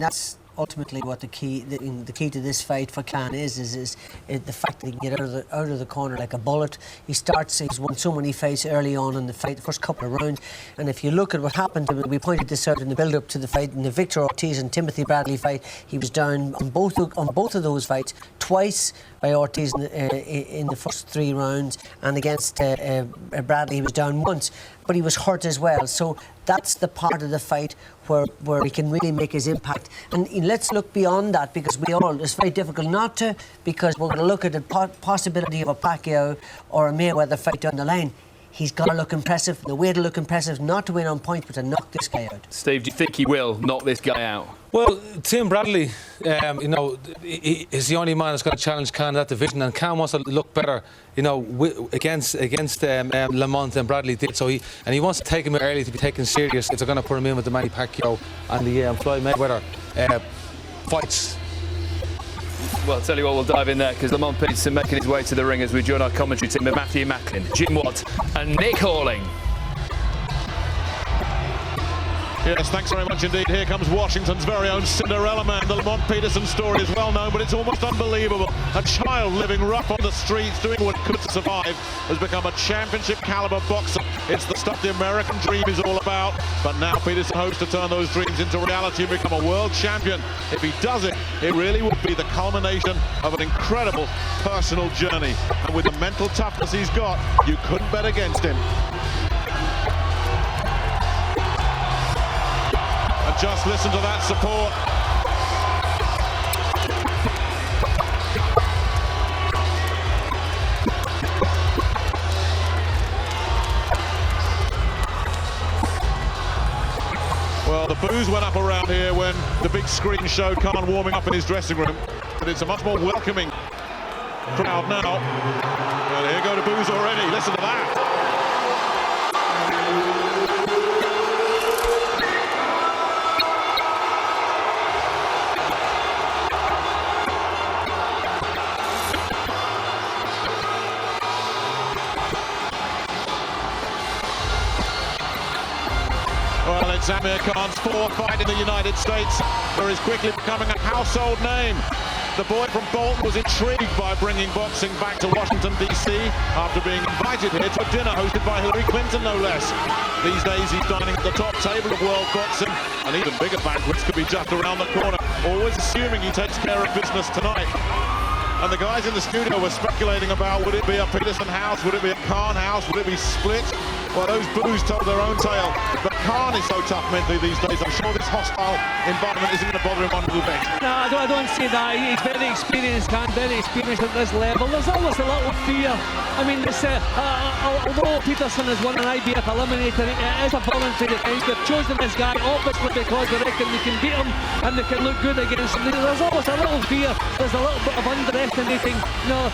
that's ultimately what the key to this fight for Khan is the fact that he can get out of the corner like a bullet. He's won so many fights early on in the fight, the first couple of rounds, and if you look at what happened to him, we pointed this out in the build-up to the fight, in the Victor Ortiz and Timothy Bradley fight, he was down on both of those fights twice by Ortiz in the first 3 rounds, and against Bradley he was down once, but he was hurt as well. So that's the part of the fight where he can really make his impact. And let's look beyond that, because it's very difficult not to, because we're going to look at the possibility of a Pacquiao or a Mayweather fight down the line. He's got to look impressive. The way to look impressive, not to win on points, but to knock this guy out. Steve, do you think he will knock this guy out? Well, Tim Bradley, he is the only man that's going to challenge Khan in that division, and Khan wants to look better, against Lamont and Bradley did. So he wants to take him early to be taken serious if they're going to put him in with the Manny Pacquiao and the Floyd Mayweather fights. Well, I'll tell you what, we'll dive in there, because Lamont Peterson making his way to the ring as we join our commentary team with Matthew Macklin, Jim Watt and Nick Halling. Yes, thanks very much indeed. Here comes Washington's very own Cinderella man. The Lamont Peterson story is well known, but it's almost unbelievable. A child living rough on the streets, doing what could to survive, has become a championship caliber boxer. It's the stuff the American dream is all about. But now Peterson hopes to turn those dreams into reality and become a world champion. If he does it, it really would be the culmination of an incredible personal journey. And with the mental toughness he's got, you couldn't bet against him. Just listen to that support. Well, the boos went up around here when the big screen showed Khan warming up in his dressing room, but it's a much more welcoming crowd now. Well, here go the boos already. Listen to that. Well, it's Amir Khan's 4th fight in the United States, where he's quickly becoming a household name. The boy from Bolton was intrigued by bringing boxing back to Washington, D.C. after being invited here to a dinner hosted by Hillary Clinton, no less. These days he's dining at the top table of world boxing, and even bigger banquets could be just around the corner, always assuming he takes care of business tonight. And the guys in the studio were speculating about, would it be a Peterson house, would it be a Khan house, would it be split? Well, those boos told their own tale. But Khan is so tough mentally these days. I'm sure this hostile environment isn't going to bother him one little bit. No, I don't see that. He's very experienced, Khan, very experienced at this level. There's always a little fear. I mean, although Peterson has won an IBF eliminator, it is a voluntary defence. They've chosen this guy obviously because they reckon they can beat him and they can look good against him. There's always a little fear. There's a little bit of underestimating,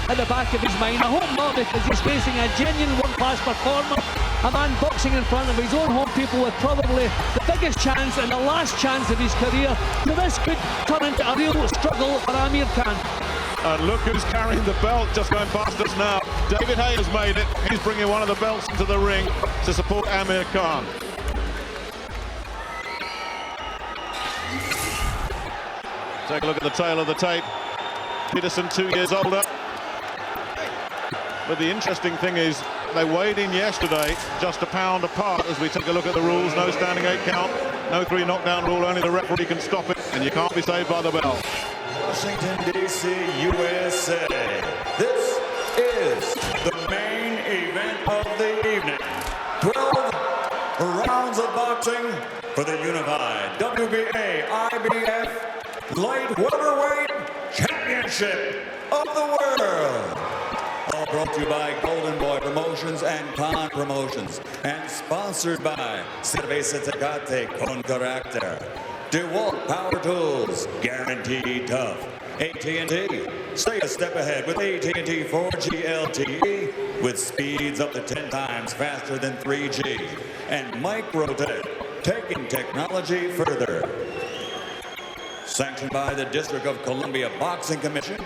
at the back of his mind. I hope not, because he's facing a genuine one-class performer. A man boxing in front of his own home people with probably the biggest chance and the last chance of his career. So this could turn into a real struggle for Amir Khan. And look who's carrying the belt just going past us now. David Hay has made it. He's bringing one of the belts into the ring to support Amir Khan. Take a look at the tail of the tape. Peterson 2 years older. But the interesting thing is, they weighed in yesterday just a pound apart as we take a look at the rules. No standing 8 count, no 3 knockdown rule, only the referee can stop it, and you can't be saved by the bell. Washington, D.C., USA. This is the main event of the evening. 12 rounds of boxing for the unified WBA IBF Light Welterweight Championship of the World. All brought to you by Golden Boy Promotions and Khan Promotions, and sponsored by Cerveza Tecate con Carácter, DeWalt Power Tools, guaranteed tough, AT&T, stay a step ahead with AT&T 4G LTE with speeds up to 10 times faster than 3G, and Microtech, taking technology further. Sanctioned by the District of Columbia Boxing Commission,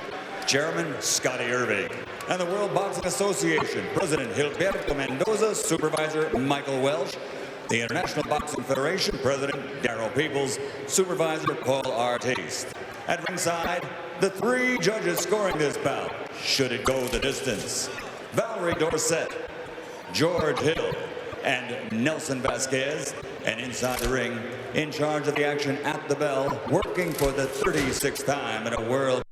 Chairman Scotty Irving, and the World Boxing Association, President Gilberto Mendoza, Supervisor Michael Welsh, The International Boxing Federation President Darryl Peoples, Supervisor Paul Artiste. At ringside, the 3 judges scoring this bout, should it go the distance: Valerie Dorset, George Hill, and Nelson Vasquez. And inside the ring, in charge of the action at the bell, working for the 36th time in a world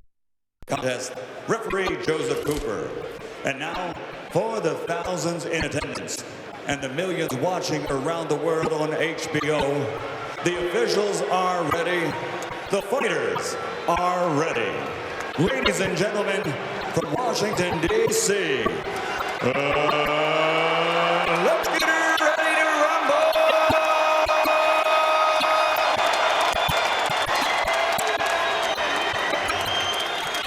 contest, referee Joseph Cooper. And now, for the thousands in attendance and the millions watching around the world on HBO, the officials are ready, the fighters are ready. Ladies and gentlemen, from Washington, D.C., let's get ready to rumble!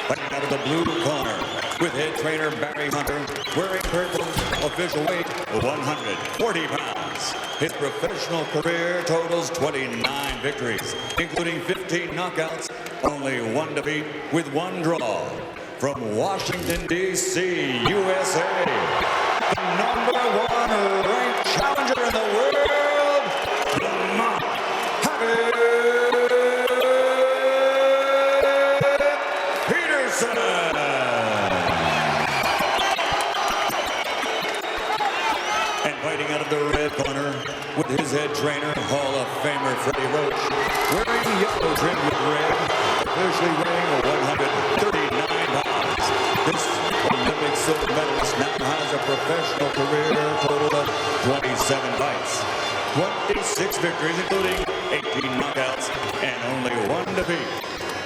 Fighting out of the blue corner, with head trainer Barry Hunter, wearing purple, official weight 140 pounds. His professional career totals 29 victories, including 15 knockouts, only 1 defeat with 1 draw. From Washington, D.C., USA, the #1 ranked challenger in the world, Lamont Peterson. And fighting out of the red corner, with his head trainer, Hall of Famer Freddie Roach, wearing yellow trimmed with red, officially weighing 139 pounds. This Olympic silver medalist now has a professional career total of 27 fights, 26 victories, including 18 knockouts, and only 1 defeat.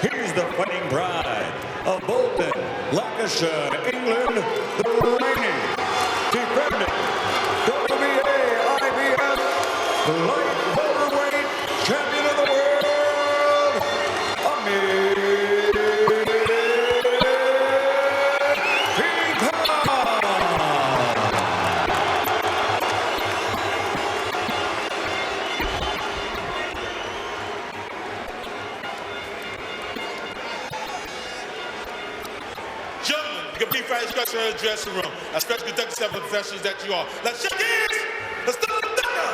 Here's the fighting pride of Bolton, Lancashire, England, the reigning, defending WBA, IBF, light welterweight champion of the world, Amir. Structure in the dressing room. I stretch the conduct yourself professionals that you are. Let's shake hands. Let's start the thunder.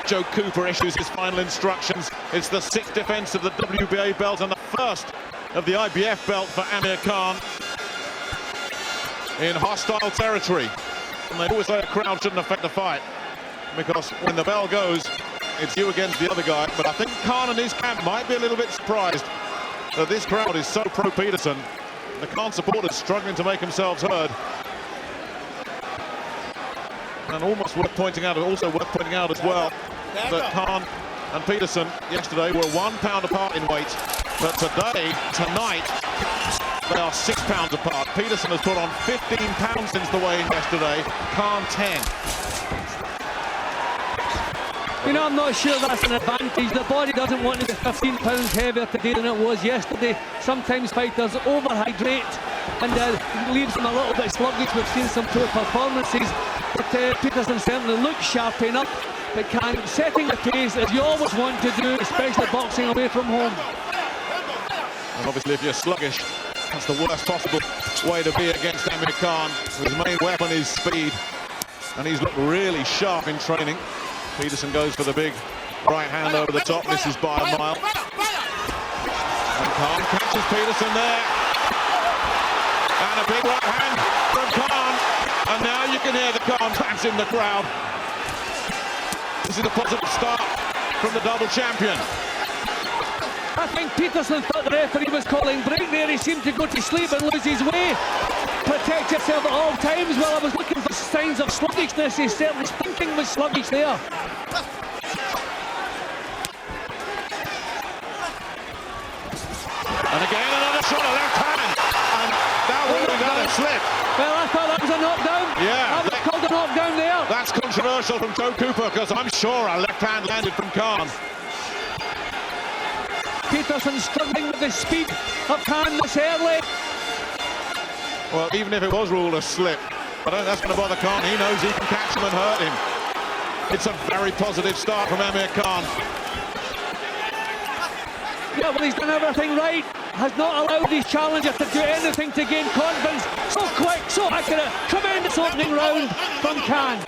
Joe Cooper issues his final instructions. It's the 6th defense of the WBA belt and the 1st of the IBF belt for Amir Khan in hostile territory. And they always say a crowd shouldn't affect the fight, because when the bell goes, it's you against the other guy. But I think Khan and his camp might be a little bit surprised that this crowd is so pro-Peterson. The Khan supporters struggling to make themselves heard. And also worth pointing out as well, that Khan and Peterson yesterday were 1 pound apart in weight. But tonight, they are 6 pounds apart. Peterson has put on 15 pounds since the weigh-in yesterday, Khan 10. You know, I'm not sure that's an advantage. The body doesn't want to be 15 pounds heavier today than it was yesterday. Sometimes fighters overhydrate and leaves them a little bit sluggish. We've seen some poor performances, but Peterson certainly looks sharp enough, but setting the pace as you always want to do, especially boxing away from home. And obviously if you're sluggish, that's the worst possible way to be against Amir Khan. His main weapon is speed, and he's looked really sharp in training. Peterson goes for the big right hand over the top, misses by a mile. And Khan catches Peterson there. And a big right hand from Khan. And now you can hear the Khan chants in the crowd. This is a positive start from the double champion. I think Peterson thought the referee was calling break there. He seemed to go to sleep and lose his way. Protect yourself at all times. Well, I was looking for signs of sluggishness. He's certainly thinking was sluggish there. And again, another shot, a left hand. And that would have done a slip. Well, I thought that was a knockdown. Yeah. I was called a knockdown there. That's controversial from Joe Cooper, because I'm sure a left hand landed from Khan. Peterson struggling with the speed of Khan this early. Well, even if it was ruled a slip, I don't think that's going to bother Khan. He knows he can catch him and hurt him. It's a very positive start from Amir Khan. Yeah, well, he's done everything right. Has not allowed his challenger to do anything to gain confidence. So quick, so accurate. Tremendous opening round from Khan.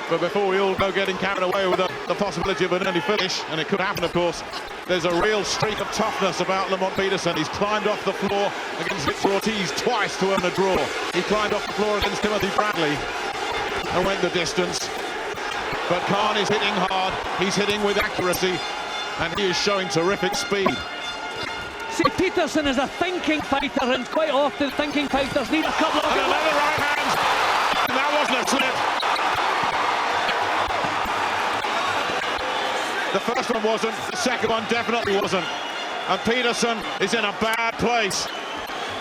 But before we all go getting carried away with the possibility of an early finish, and it could happen, of course, there's a real streak of toughness about Lamont Peterson. He's climbed off the floor against Victor Ortiz twice to earn a draw. He climbed off the floor against Timothy Bradley and went the distance. But Khan is hitting hard, he's hitting with accuracy, and he is showing terrific speed. See, Peterson is a thinking fighter, and quite often thinking fighters need a couple of... Another right hand, and that wasn't a slip. The first one wasn't, the second one definitely wasn't. And Peterson is in a bad place.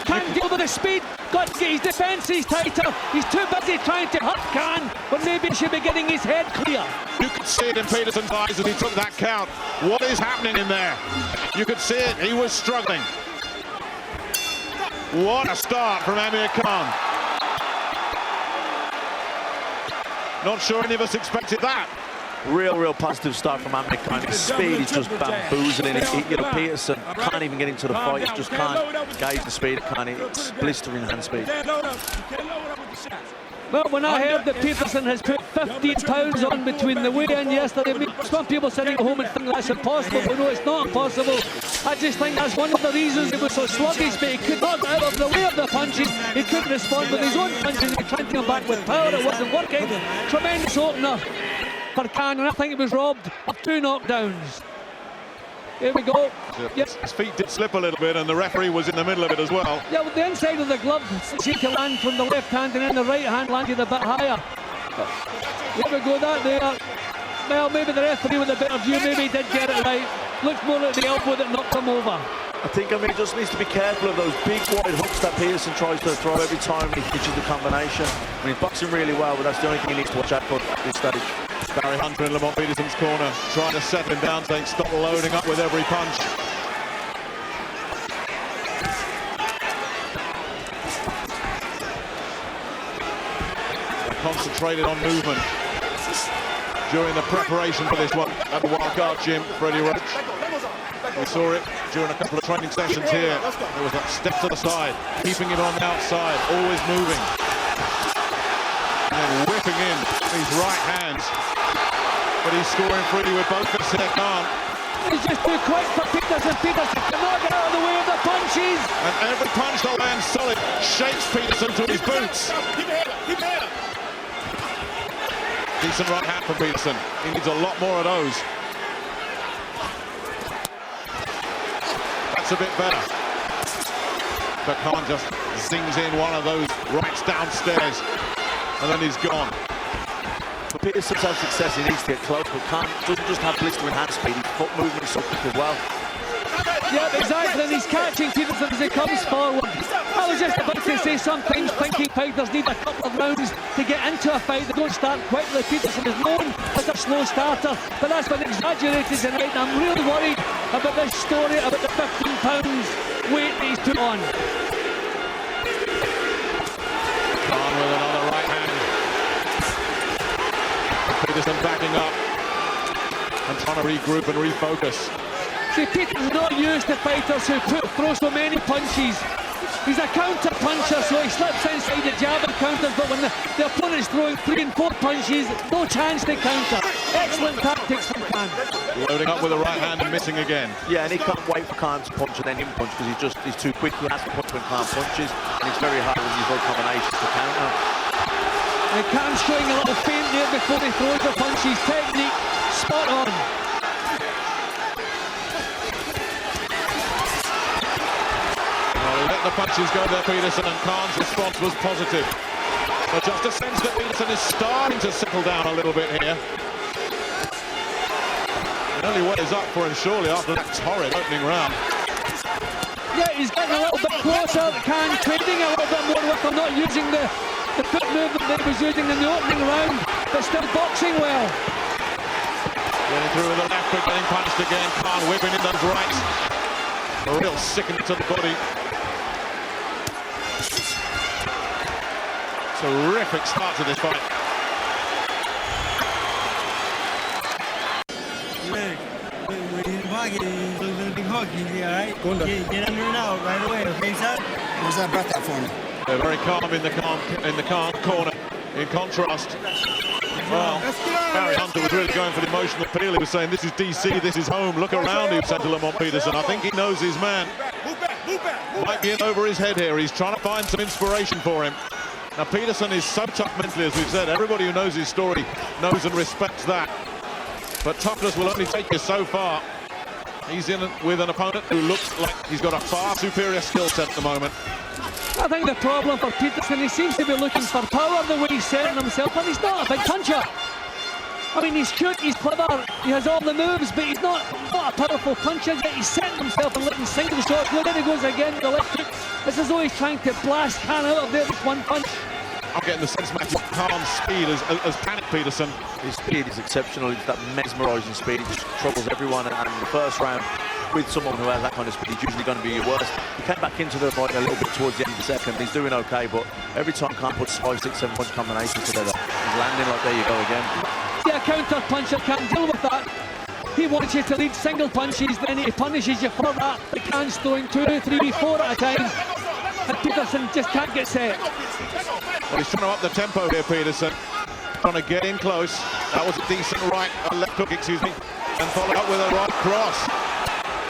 Can't deal with the speed, got to get his defences tighter. He's too busy trying to hurt Khan, but maybe he should be getting his head clear. You could see it in Peterson's eyes as he took that count. What is happening in there? You could see it, he was struggling. What a start from Amir Khan. Not sure any of us expected that. Real positive start from Amir Khan. His speed is just bamboozling. You know, Peterson can't even get into the fight. He just can't gauge the speed of Khan. It's blistering hand speed. Well, when I heard that Peterson has put 15 pounds on between the weigh-in yesterday, I mean, some people sitting at home and think that's impossible, but no, it's not impossible. I just think that's one of the reasons he was so sluggish, but he could not get out of the way of the punches. He couldn't respond with his own punches. He tried to come back with power. It wasn't working. Tremendous opener for Khan, and I think he was robbed of 2 knockdowns. Here we go. Yes. His feet did slip a little bit, and the referee was in the middle of it as well. Yeah, with the inside of the glove seemed to land from the left hand, and then the right hand landed a bit higher. Here we go, that there. Well, maybe the referee with a better view, maybe he did get it right. Looked more at the elbow that knocked him over. I think Amir just needs to be careful of those big wide hooks that Peterson tries to throw every time he pitches the combination. I mean, he's boxing really well, but that's the only thing he needs to watch out for at this stage. Barry Hunter in Lamont Peterson's corner, trying to set him down, saying stop loading up with every punch. Concentrated on movement during the preparation for this one at the Wildcard Gym, Freddie Roach. We saw it during a couple of training sessions here. There was that step to the side, keeping it on the outside, always moving. And then whipping in these right hands. But he's scoring freely with both fists in Khan. He's just too quick for Peterson. Peterson cannot get out of the way of the punches. And every punch that lands solid shakes Peterson to his boots. Decent right hand for Peterson. He needs a lot more of those. That's a bit better. But Khan just zings in one of those rights downstairs. And then he's gone. For Peterson's had success, he needs to get close, but Khan doesn't just have blistering hand speed, his foot movement is so quick as well. Yeah, exactly, and he's catching Peterson as he comes forward. I was just about to say sometimes thinking fighters need a couple of rounds to get into a fight. They don't start quickly. Peterson is known as a slow starter, but that's been exaggerated tonight, and I'm really worried about this story about the 15 pounds weight that he's put on. Khan with another right hand. Peterson backing up and trying to regroup and refocus. See, Peterson's not used to fighters who throw so many punches. He's a counter puncher, so he slips inside the jab and counters, but when the opponent's throwing 3 and 4 punches, no chance to counter. Excellent tactics from Khan. Loading up with the right hand and missing again. Yeah, and he can't wait for Khan to punch and then him punch, because he's too quick. He has to punch when Khan punches, and it's very hard with these other combinations to counter. And Khan's showing a little feint there before he throws the punches. Technique, spot on. Well, he let the punches go there, Peterson, and Khan's response was positive. But just a sense that Peterson is starting to settle down a little bit here. It only what is up for him surely after that torrid opening round. Yeah, he's getting a little bit closer. Khan trading a little bit more with him, not using the foot movement that he was using in the opening round, but still boxing well. Getting through with the left, but getting punched again. Khan whipping in those rights. A real sickening to the body. Terrific start to this fight. Get under and out right away, okay, son? Where's that breath out for me? They're very calm in the Khan corner. In contrast, Well, Barry Hunter was really going for the emotional appeal. He was saying, this is DC, this is home. Look around, he said to Lamont Peterson. I think he knows his man. Might be in over his head here. He's trying to find some inspiration for him. Now, Peterson is so tough mentally, as we've said. Everybody who knows his story knows and respects that. But toughness will only take you so far. He's in with an opponent who looks like he's got a far superior skill set at the moment. I think the problem for Peterson, he seems to be looking for power the way he's setting himself, and he's not a big puncher. I mean, he's cute, he's clever, he has all the moves, but he's not a powerful puncher, yet he's setting himself and letting single shots. Well, there he goes again with the left hook. It's as though he's trying to blast Khan out of there with one punch. I'm getting the sense, Matthew, Khan's speed has panicked Peterson. His speed is exceptional. It's that mesmerising speed. It just troubles everyone. And in the first round, with someone who has that kind of speed, he's usually going to be your worst. He came back into the fight a little bit towards the end of the second. He's doing okay, but every time Khan puts 5, 6, 7 punch combinations together, he's landing like, there you go again. Yeah, a counter puncher can't deal with that. He wants you to lead single punches, then he punishes you for that. But Khan's throwing 2, 3, 4 at a time. And Peterson just can't get set. Well, he's trying to up the tempo here, Peterson. Trying to get in close. That was a decent left hook, excuse me. And followed up with a right cross.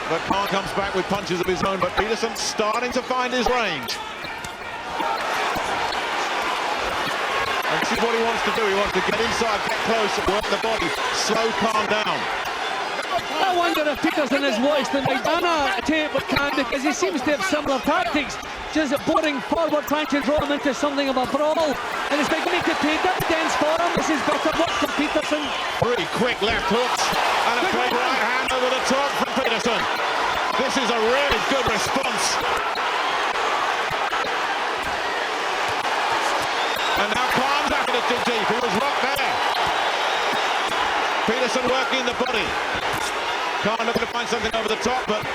But Khan comes back with punches of his own. But Peterson's starting to find his range. And this is what he wants to do. He wants to get inside, get close, work the body, slow Khan down. I wonder if Peterson has watched the Maidana tape with Khan, because he seems to have similar tactics, just boring forward, trying to draw him into something of a brawl, and it's beginning to pay dividends for him. This is better work from Peterson. 3 quick left hooks and a big right hand over the top from Peterson. This is a really good response. And now Khan's after it too deep. He was rocked there. Peterson working the body. Khan looking to find something over the top, but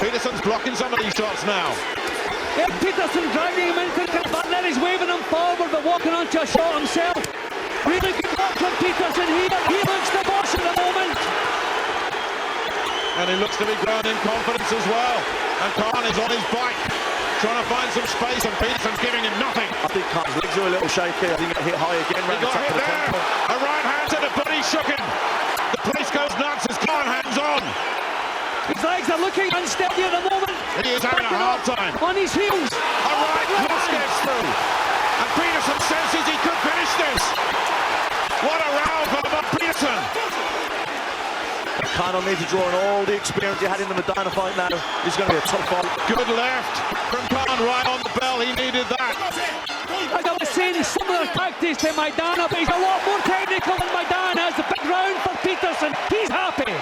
Peterson's blocking some of these shots now. Yeah, Peterson dragging him into the but then he's waving him forward, but walking onto a shot himself. Really good work from Peterson here. He looks the boss at the moment. And he looks to be growing in confidence as well. And Khan is on his bike, trying to find some space, and Peterson's giving him nothing. I think Khan's legs are a little shaky. I think he hit high again. He got hit there. A right hand to the body shook him. The place goes nuts as Khan hangs on. His legs are looking unsteady at the moment. He is having a hard time. On his heels. A right cross gets through. And Peterson senses he could finish this. What a round for Lamont Peterson. Khan will need to draw on all the experience he had in the Maidana fight now. He's going to be a tough fight. Good left from Khan, right on the bell. He needed that. Like I was saying, similar tactics to Maidana, but he's a lot more technical than Maidana. It's a big round for Peterson. He's happy.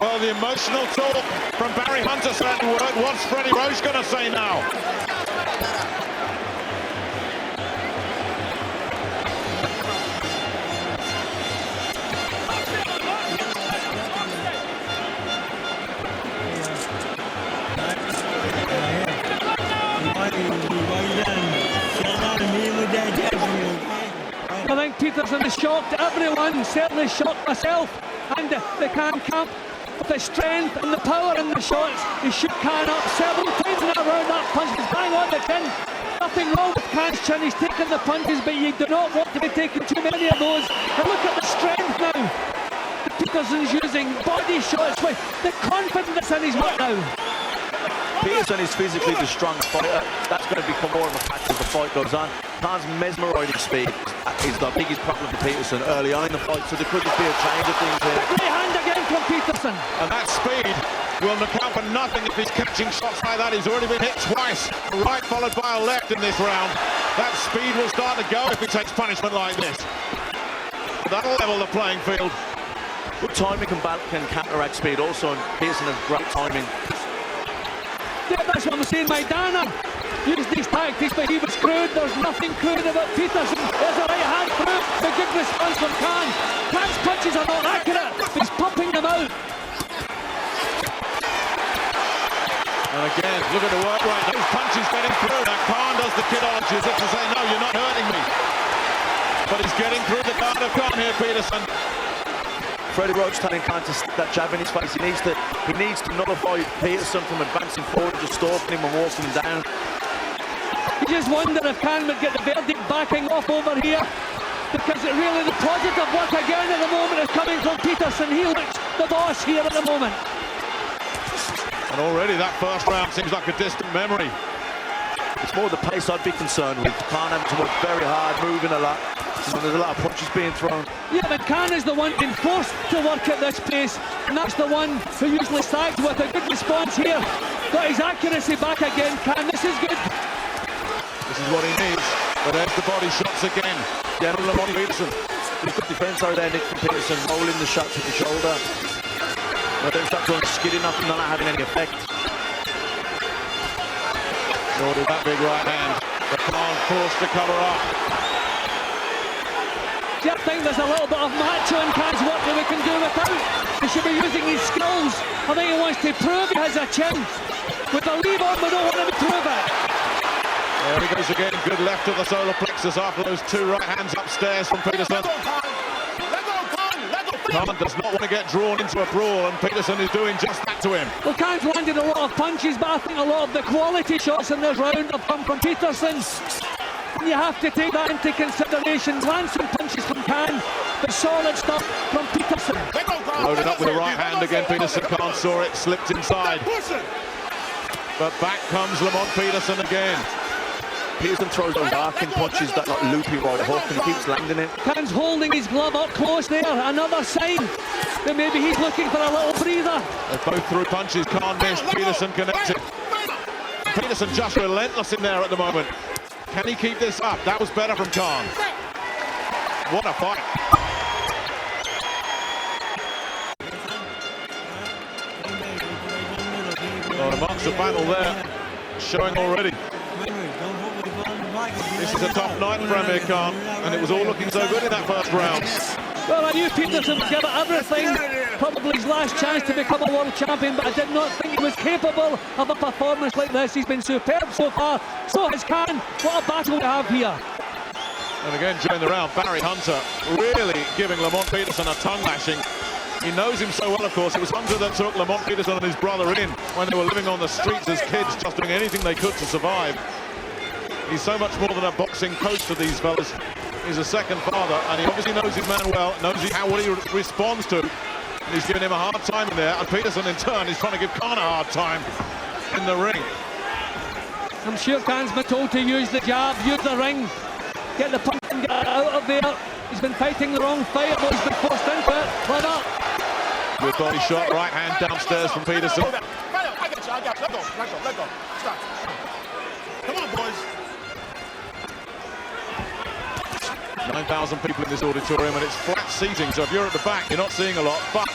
Well, the emotional talk from Barry Hunter said the word. What's Freddie Roach going to say now? I think Peterson has shocked everyone, certainly shocked myself and the Khan camp. The strength and the power in the shots. He shook Khan up several times in that round. That punch was bang on the chin. Nothing wrong with Khan's chin. He's taking the punches, but you do not want to be taking too many of those. And look at the strength now. Peterson's using body shots with the confidence in his work now. Peterson is physically the strong fighter. That's going to become more of a factor as the fight goes on. Khan's mesmerising speed is the biggest problem for Peterson early on in the fight, so there could just be a change of things here. Right hand again from Peterson. And that speed will account for nothing if he's catching shots like that. He's already been hit twice. A right followed by a left in this round. That speed will start to go if he takes punishment like this. That'll level the playing field. Good timing can counteract speed also, and Peterson has great timing. Yeah, that's what I'm saying. Maidana used these tactics, but he was screwed. There's nothing crude about Peterson. There's a right hand through. The good response from Khan. Khan's punches are not accurate. He's pumping them out. And again, look at the work rate. Those punches getting through. Now Khan does the kidology as if to say, no, you're not hurting me. But he's getting through the guard of Khan here, Peterson. Freddie Roach telling Khan to stick that jab in his face. He needs to nullify Peterson from advancing forward, just stalking him and walking him down. You just wonder if Khan would get the verdict backing off over here. because really the positive work again at the moment is coming from Peterson. He looks the boss here at the moment. And already that first round seems like a distant memory. It's more the pace I'd be concerned with. Khan having to work very hard, moving a lot. And there's a lot of punches being thrown. Yeah, but Khan is the one being forced to work at this pace, and that's the one who usually sags with a good response here. Got his accuracy back again, Khan. This is good. This is what he needs. But there's the body shots again. Yeah, Lamont Peterson. He's good defence out there, Nick from Peterson, rolling the shots with the shoulder. But then start going skidding up and not having any effect. Nor did that big right hand. But Khan forced to cover up. Do you think there's a little bit of macho in Khan's work that we can do without? He should be using his skills. I think he wants to prove he has a chin. We believe on, we don't want him to prove it. There he goes again. Good left to the solar plexus after those two right hands upstairs from Peterson. Khan does not want to get drawn into a brawl, and Peterson is doing just that to him. Well, Khan's landed a lot of punches, but I think a lot of the quality shots in this round have come from Peterson. You have to take that into consideration. Land some punches from Khan, but solid stuff from Peterson. Loaded up with the right hand again. Peterson can't saw it, slipped inside. But back comes Lamont Peterson again. Peterson throws those arcing punches, that like loopy right hook, and keeps landing it. Khan's holding his glove up close there. Another sign that maybe he's looking for a little breather. They both threw punches. Khan missed. Peterson connected. Peterson just relentless in there at the moment. Can he keep this up? That was better from Khan. What a fight. Well, amongst the battle there, showing already. This is a tough night for Amir Khan, and it was all looking so good in that first round. Well, I knew Peterson would give it everything. Probably his last chance to become a world champion, but I did not think he was capable of a performance like this. He's been superb so far. So has Khan. What a battle we have here. And again, during the round, Barry Hunter really giving Lamont Peterson a tongue lashing. He knows him so well, of course. It was Hunter that took Lamont Peterson and his brother in when they were living on the streets as kids, just doing anything they could to survive. He's so much more than a boxing coach to these fellas. He's a second father, and he obviously knows his man well, knows what he responds to. And he's giving him a hard time in there, and Peterson in turn is trying to give Khan a hard time in the ring. I'm sure Khan's been told to use the jab, use the ring, get the punch and get out of there. He's been fighting the wrong fight, but he's been forced into it. Let up. Good body shot, right hand downstairs from Peterson. I got you. Let go. Stop. Come on, boys. 9,000 people in this auditorium, and it's flat seating, so if you're at the back, you're not seeing a lot, but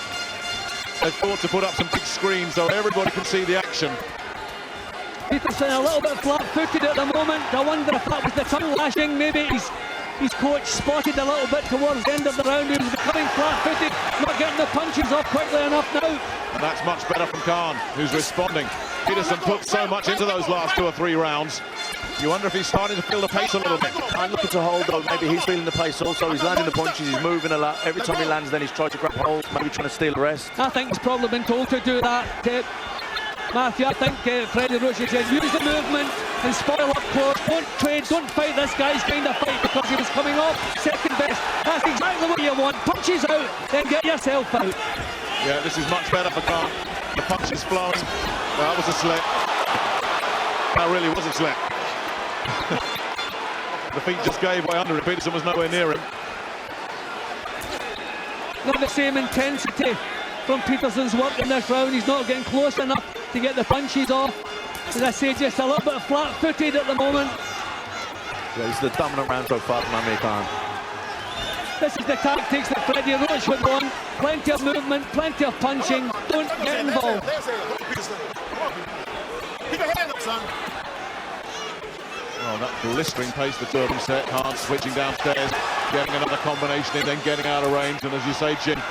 they've thought to put up some big screens so everybody can see the action. Peterson a little bit flat-footed at the moment. I wonder if that was the tongue lashing. Maybe his coach spotted a little bit towards the end of the round. He was becoming flat-footed, not getting the punches off quickly enough now. And that's much better from Khan, who's responding. Peterson put so much into those last 2 or 3 rounds. You wonder if he's starting to feel the pace a little bit. I'm looking to hold, though. Maybe he's feeling the pace also. He's landing the punches, he's moving a lot. Every time he lands, then he's trying to grab hold, maybe trying to steal the rest. I think he's probably been told to do that. Matthew, I think Freddie Roach said, use the movement and spoil up close. Don't trade, don't fight this guy's kind of fight because he was coming off second best. That's exactly what you want. Punches out, then get yourself out. Yeah, this is much better for Khan. The punch is flowing. Well, that was a slip. That really was a slip. The feet just gave way under him. Peterson was nowhere near him. Not the same intensity from Peterson's work in this round. He's not getting close enough to get the punches off. As I say, just a little bit flat-footed at the moment. Yeah, this is the dominant round so far from Amir Khan. This is the tactics that Freddie Roach would want. Plenty of movement, plenty of punching. Don't get involved. Keep your hand up, son. Oh, that blistering pace the Durban set. Khan switching downstairs, getting another combination in, then getting out of range. And as you say, Jim,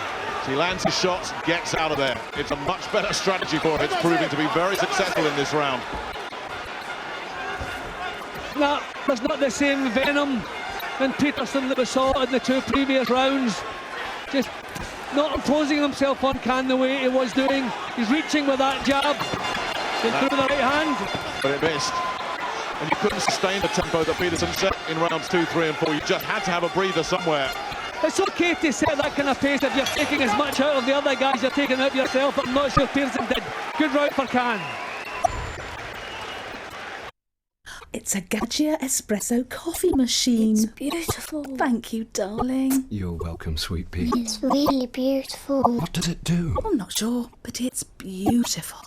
he lands his shots, gets out of there. It's a much better strategy for him. It's proving to be very successful in this round. No, there's not the same venom in Peterson that we saw in the 2 previous rounds. Just not imposing himself on Khan the way he was doing. He's reaching with that jab. Then through the right hand. But it missed. and you couldn't sustain the tempo that Peterson set in rounds 2, 3 and 4. You just had to have a breather somewhere. It's okay to set that kind of pace if you're taking as much out of the other guys you're taking out of yourself, but I'm not sure Peterson did. Good round for Khan. It's a Gaggia espresso coffee machine. It's beautiful. Thank you, darling. You're welcome, sweet pea. It's really beautiful. What does it do? I'm not sure, but it's beautiful.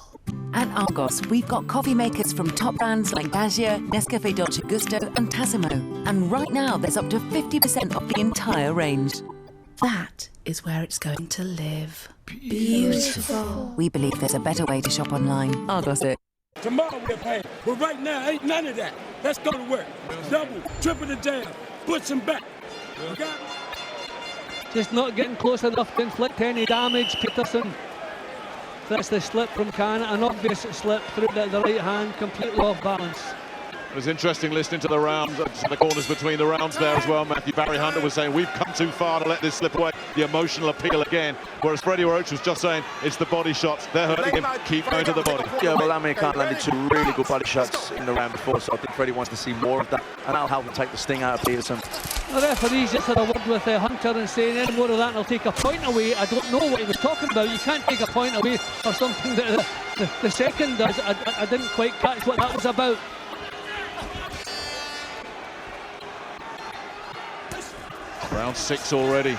At Argos, we've got coffee makers from top brands like Gaggia, Nescafe Dolce Gusto and Tassimo. And right now, there's up to 50% off the entire range. That is where it's going to live. Beautiful. We believe there's a better way to shop online. Argos it. Tomorrow we'll pay, but right now ain't none of that. Let's go to work. Double, triple the jab, put some back. Okay? Just not getting close enough to inflict any damage, Peterson. That's the slip from Khan, an obvious slip through the right hand, completely off balance. It was interesting listening to the rounds, the corners between the rounds there as well. Matthew Barry Hunter was saying, we've come too far to let this slip away. The emotional appeal again. Whereas Freddie Roach was just saying, it's the body shots. They're hurting him. Keep going to the body. Yeah, well, Amir Khan landed 2 really good body shots in the round before, so I think Freddie wants to see more of that, and that'll help him take the sting out of Peterson. The referee's just had a word with Hunter and saying any more of that and I'll take a point away. I don't know what he was talking about. You can't take a point away for something that the second does. I didn't quite catch what that was about. Round 6 already.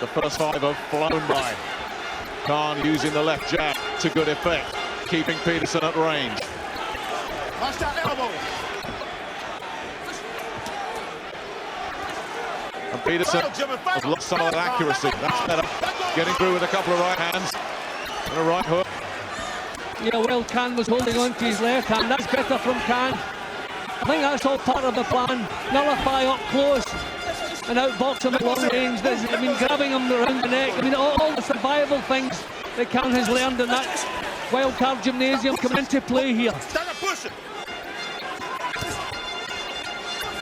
The first 5 have flown by. Khan using the left jab to good effect, keeping Peterson at range. Watch that elbow. And Peterson has lost some of that accuracy. That's better. Getting through with a couple of right hands and a right hook. Yeah, well, Khan was holding on to his left hand. That's better from Khan. I think that's all part of the plan. Nullify up close and outbox him at long range. I mean, grabbing him around the neck. I mean, all the survival things that Khan has learned in that wildcard gymnasium come into play here.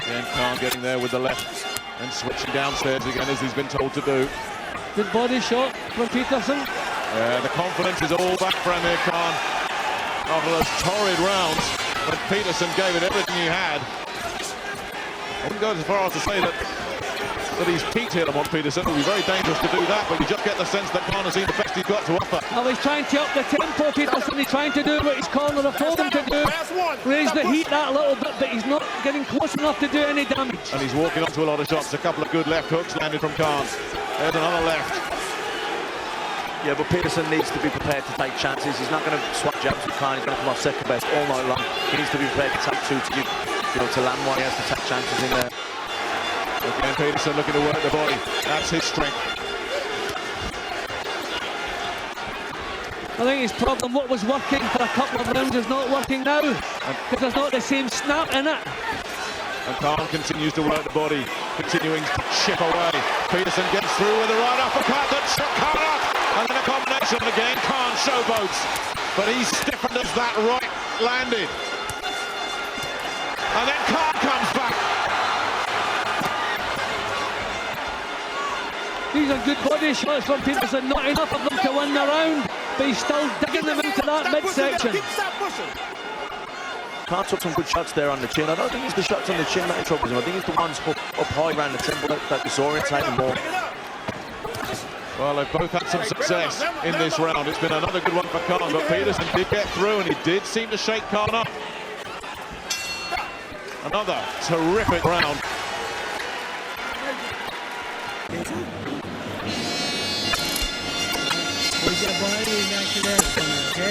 Again, Khan getting there with the left and switching downstairs again as he's been told to do. Good body shot from Peterson. Yeah, the confidence is all back for Amir Khan after those torrid rounds. But Peterson gave it everything he had. I wouldn't go as far as to say that he's peaked here, Lamont Peterson. It would be very dangerous to do that, but you just get the sense that Khan has seen the best he's got to offer. Oh, he's trying to up the tempo, Peterson. He's trying to do what his corner have told him to do. Raise the heat that little bit, but he's not getting close enough to do any damage. And he's walking onto a lot of shots. A couple of good left hooks landed from Khan. There's another left. Yeah, but Peterson needs to be prepared to take chances. He's not going to swap jabs with Khan. He's going to come off second best all night long. He needs to be prepared to take 2 to give, to land one. He has to take chances in there. Again, Peterson looking to work the body. That's his strength. I think his problem, what was working for a couple of rounds, is not working now. Because there's not the same snap in it. And Khan continues to work the body, continuing to chip away. Peterson gets through with a right uppercut that shook Khan up. And then a combination again. Khan showboats. But he's stiffened as that right landed. And then Khan comes back. These are good body shots from Peterson, not enough of them to win the round, but he's still digging them into that midsection. Khan took some good shots there on the chin. I don't think it's the shots on the chin that troubles him. I think it's the ones up high around the temple that disorientate him more. Well, they've both had some success in this round. It's been another good one for Khan, but Peterson did get through and he did seem to shake Khan up. Another terrific round.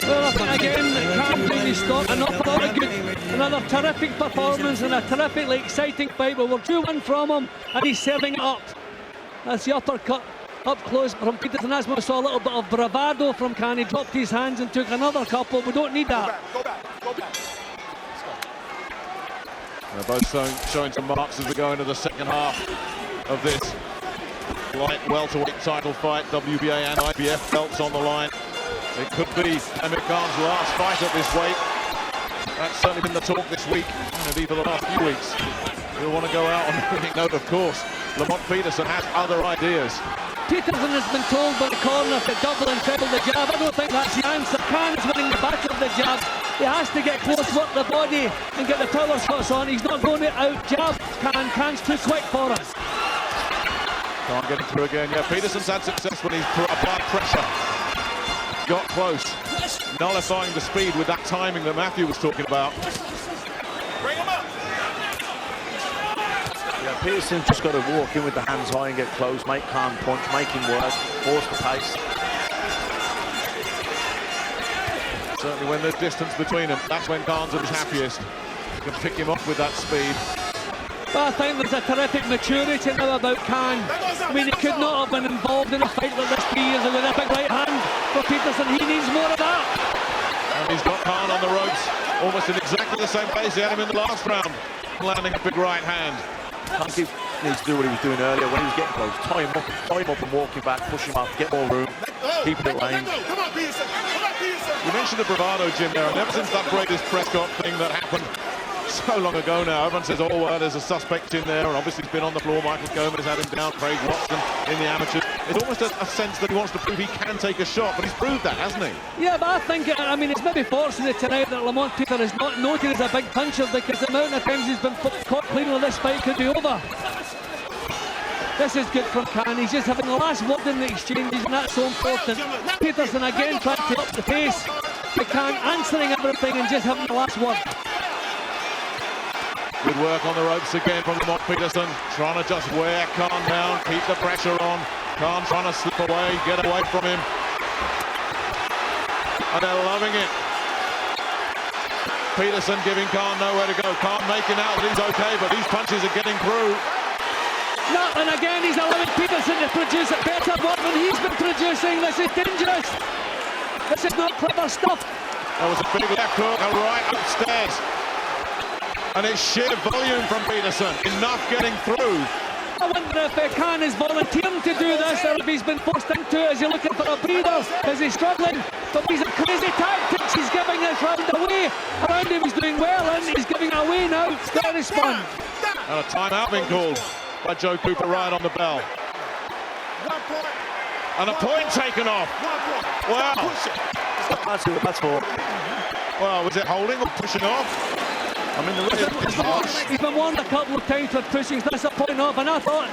Well, I think again, Khan really stopped an awful lot of good. Another terrific performance and a terrifically exciting fight. But we're 2-1 from him and he's serving it up. That's the uppercut up close from Peterson. As we saw a little bit of bravado from Khan. He dropped his hands and took another couple. We don't need that. Go back. They're both showing some marks as we go into the second half of this light welterweight title fight. WBA and IBF belts on the line. It could be Amir Khan's last fight at this weight. That's certainly been the talk this week, and indeed for the last few weeks. He'll want to go out on a winning note, of course. Lamont Peterson has other ideas. Peterson has been told by the corner to double and treble the jab. I don't think that's the answer. Khan is winning the back of the jab. He has to get close, work the body and get the power shots on. He's not going to out jab. Khan's too quick for him. Can't get it through again. Yeah, Peterson's had success when he's applied pressure. Got close. Nullifying the speed with that timing that Matthew was talking about. Bring him up. Yeah, Peterson's just got to walk in with the hands high and get close, make Khan punch, make him work, force the pace. Certainly when there's distance between them, that's when Khan's at his happiest. You can pick him up with that speed. But I think there's a terrific maturity now about Khan. I mean, he could not have been involved in a fight like this 3 years ago with a big right hand for Peterson. He needs more of that. And he's got Khan on the ropes, almost in exactly the same place he had him in the last round, landing a big right hand. Khan needs to do what he was doing earlier when he was getting close. Tie him up and walk him back, push him up, get more room, keep it at range. Come on, Peterson. Come on, Peterson. You mentioned the bravado, Jim, there, and ever since that Brady's Prescott thing that happened so long ago now, everyone says, oh, well, there's a suspect in there, and obviously he's been on the floor. Michael Gomez had him down, Craig Watson in the amateurs. It's almost a sense that he wants to prove he can take a shot, but he's proved that, hasn't he? Yeah, but I think, I mean, it's maybe fortunate tonight that Lamont Peter is not noted as a big puncher, because the amount of times he's been caught clean of this fight could be over. This is good from Khan. He's just having the last word in the exchanges, and that's so important. Peterson again trying to up the pace, but Khan answering everything and just having the last word. Good work on the ropes again from Lamont Peterson, trying to just wear Khan down, keep the pressure on. Khan trying to slip away, get away from him. And they're loving it. Peterson giving Khan nowhere to go. Khan making out that he's okay, but these punches are getting through. No, and again he's allowing Peterson to produce a better work than he's been producing. This is dangerous. This is not clever stuff. That was a big left hook, a right upstairs. And it's sheer volume from Peterson, enough getting through. I wonder if Khan is volunteering to do this, or if he's been forced into it. Is he looking for a breather? Is he struggling? But these are crazy tactics. He's giving this round away. Around him he's doing well, and he's giving it away now. It's got to respond. And a timeout being called by Joe Cooper right on the bell. And a point taken off. Wow. That's for. Well, was it holding or pushing off? I mean, he's been warned a couple of times for pushing. That's a point off, and I thought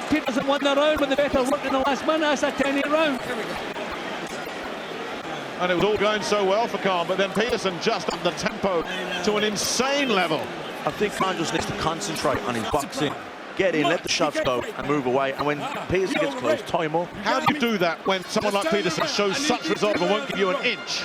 Peterson won the round with the better work in the last minute. That's a 10-8 round. And it was all going so well for Khan, but then Peterson just upped the tempo to an insane level. I think Khan just needs to concentrate on his boxing. Get in, let the shots go, and move away. And when Peterson gets close, tie him up. How do you do that when someone like Peterson shows such resolve and won't give you an inch?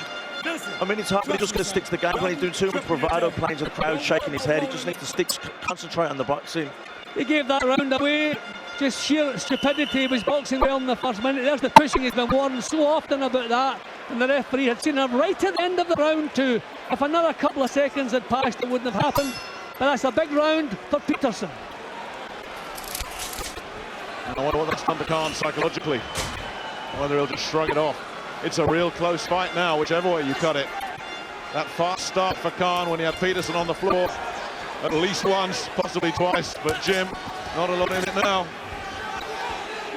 I mean, it's hard, but he just going to stick to the game when he's doing too much bravado, playing to the crowd, shaking his head. He just needs to concentrate on the boxing. He gave that round away. Just sheer stupidity. He was boxing well in the first minute. There's the pushing. He's been warned so often about that. And the referee had seen him right at the end of the round too. If another couple of seconds had passed, it wouldn't have happened. But that's a big round for Peterson. I wonder what that's done to Khan psychologically. Whether he'll just shrug it off. It's a real close fight now, whichever way you cut it. That fast start for Khan when he had Peterson on the floor at least once, possibly twice. But Jim, not a lot in it now.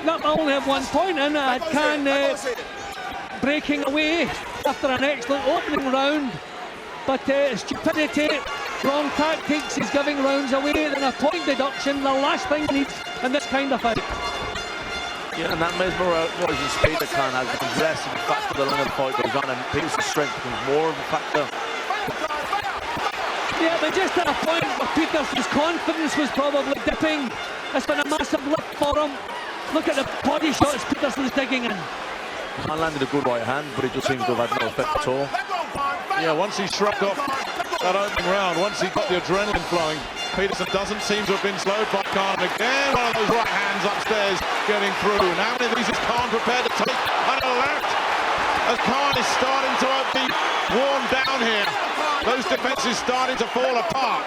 Not only have 1 point in it, Khan breaking away after an excellent opening round. But stupidity, wrong tactics, he's giving rounds away, then a point deduction, the last thing he needs in this kind of fight. Yeah, and that mesmerising speed that Khan has becomes less of a factor the longer the fight goes on, and Peterson's strength becomes more of a factor. Yeah, but just at a point where Peterson's confidence was probably dipping. It's been a massive lift for him. Look at the body shots Peterson's digging in. Khan landed a good right hand, but it just seems to have had no effect at all. Yeah, once he shrugged off that opening round, once he got the adrenaline flowing, Peterson doesn't seem to have been slowed by Khan. Again, one of those right hands upstairs getting through. And how many of these is Khan prepared to take on the left? As Khan is starting to be worn down here, those defences starting to fall apart.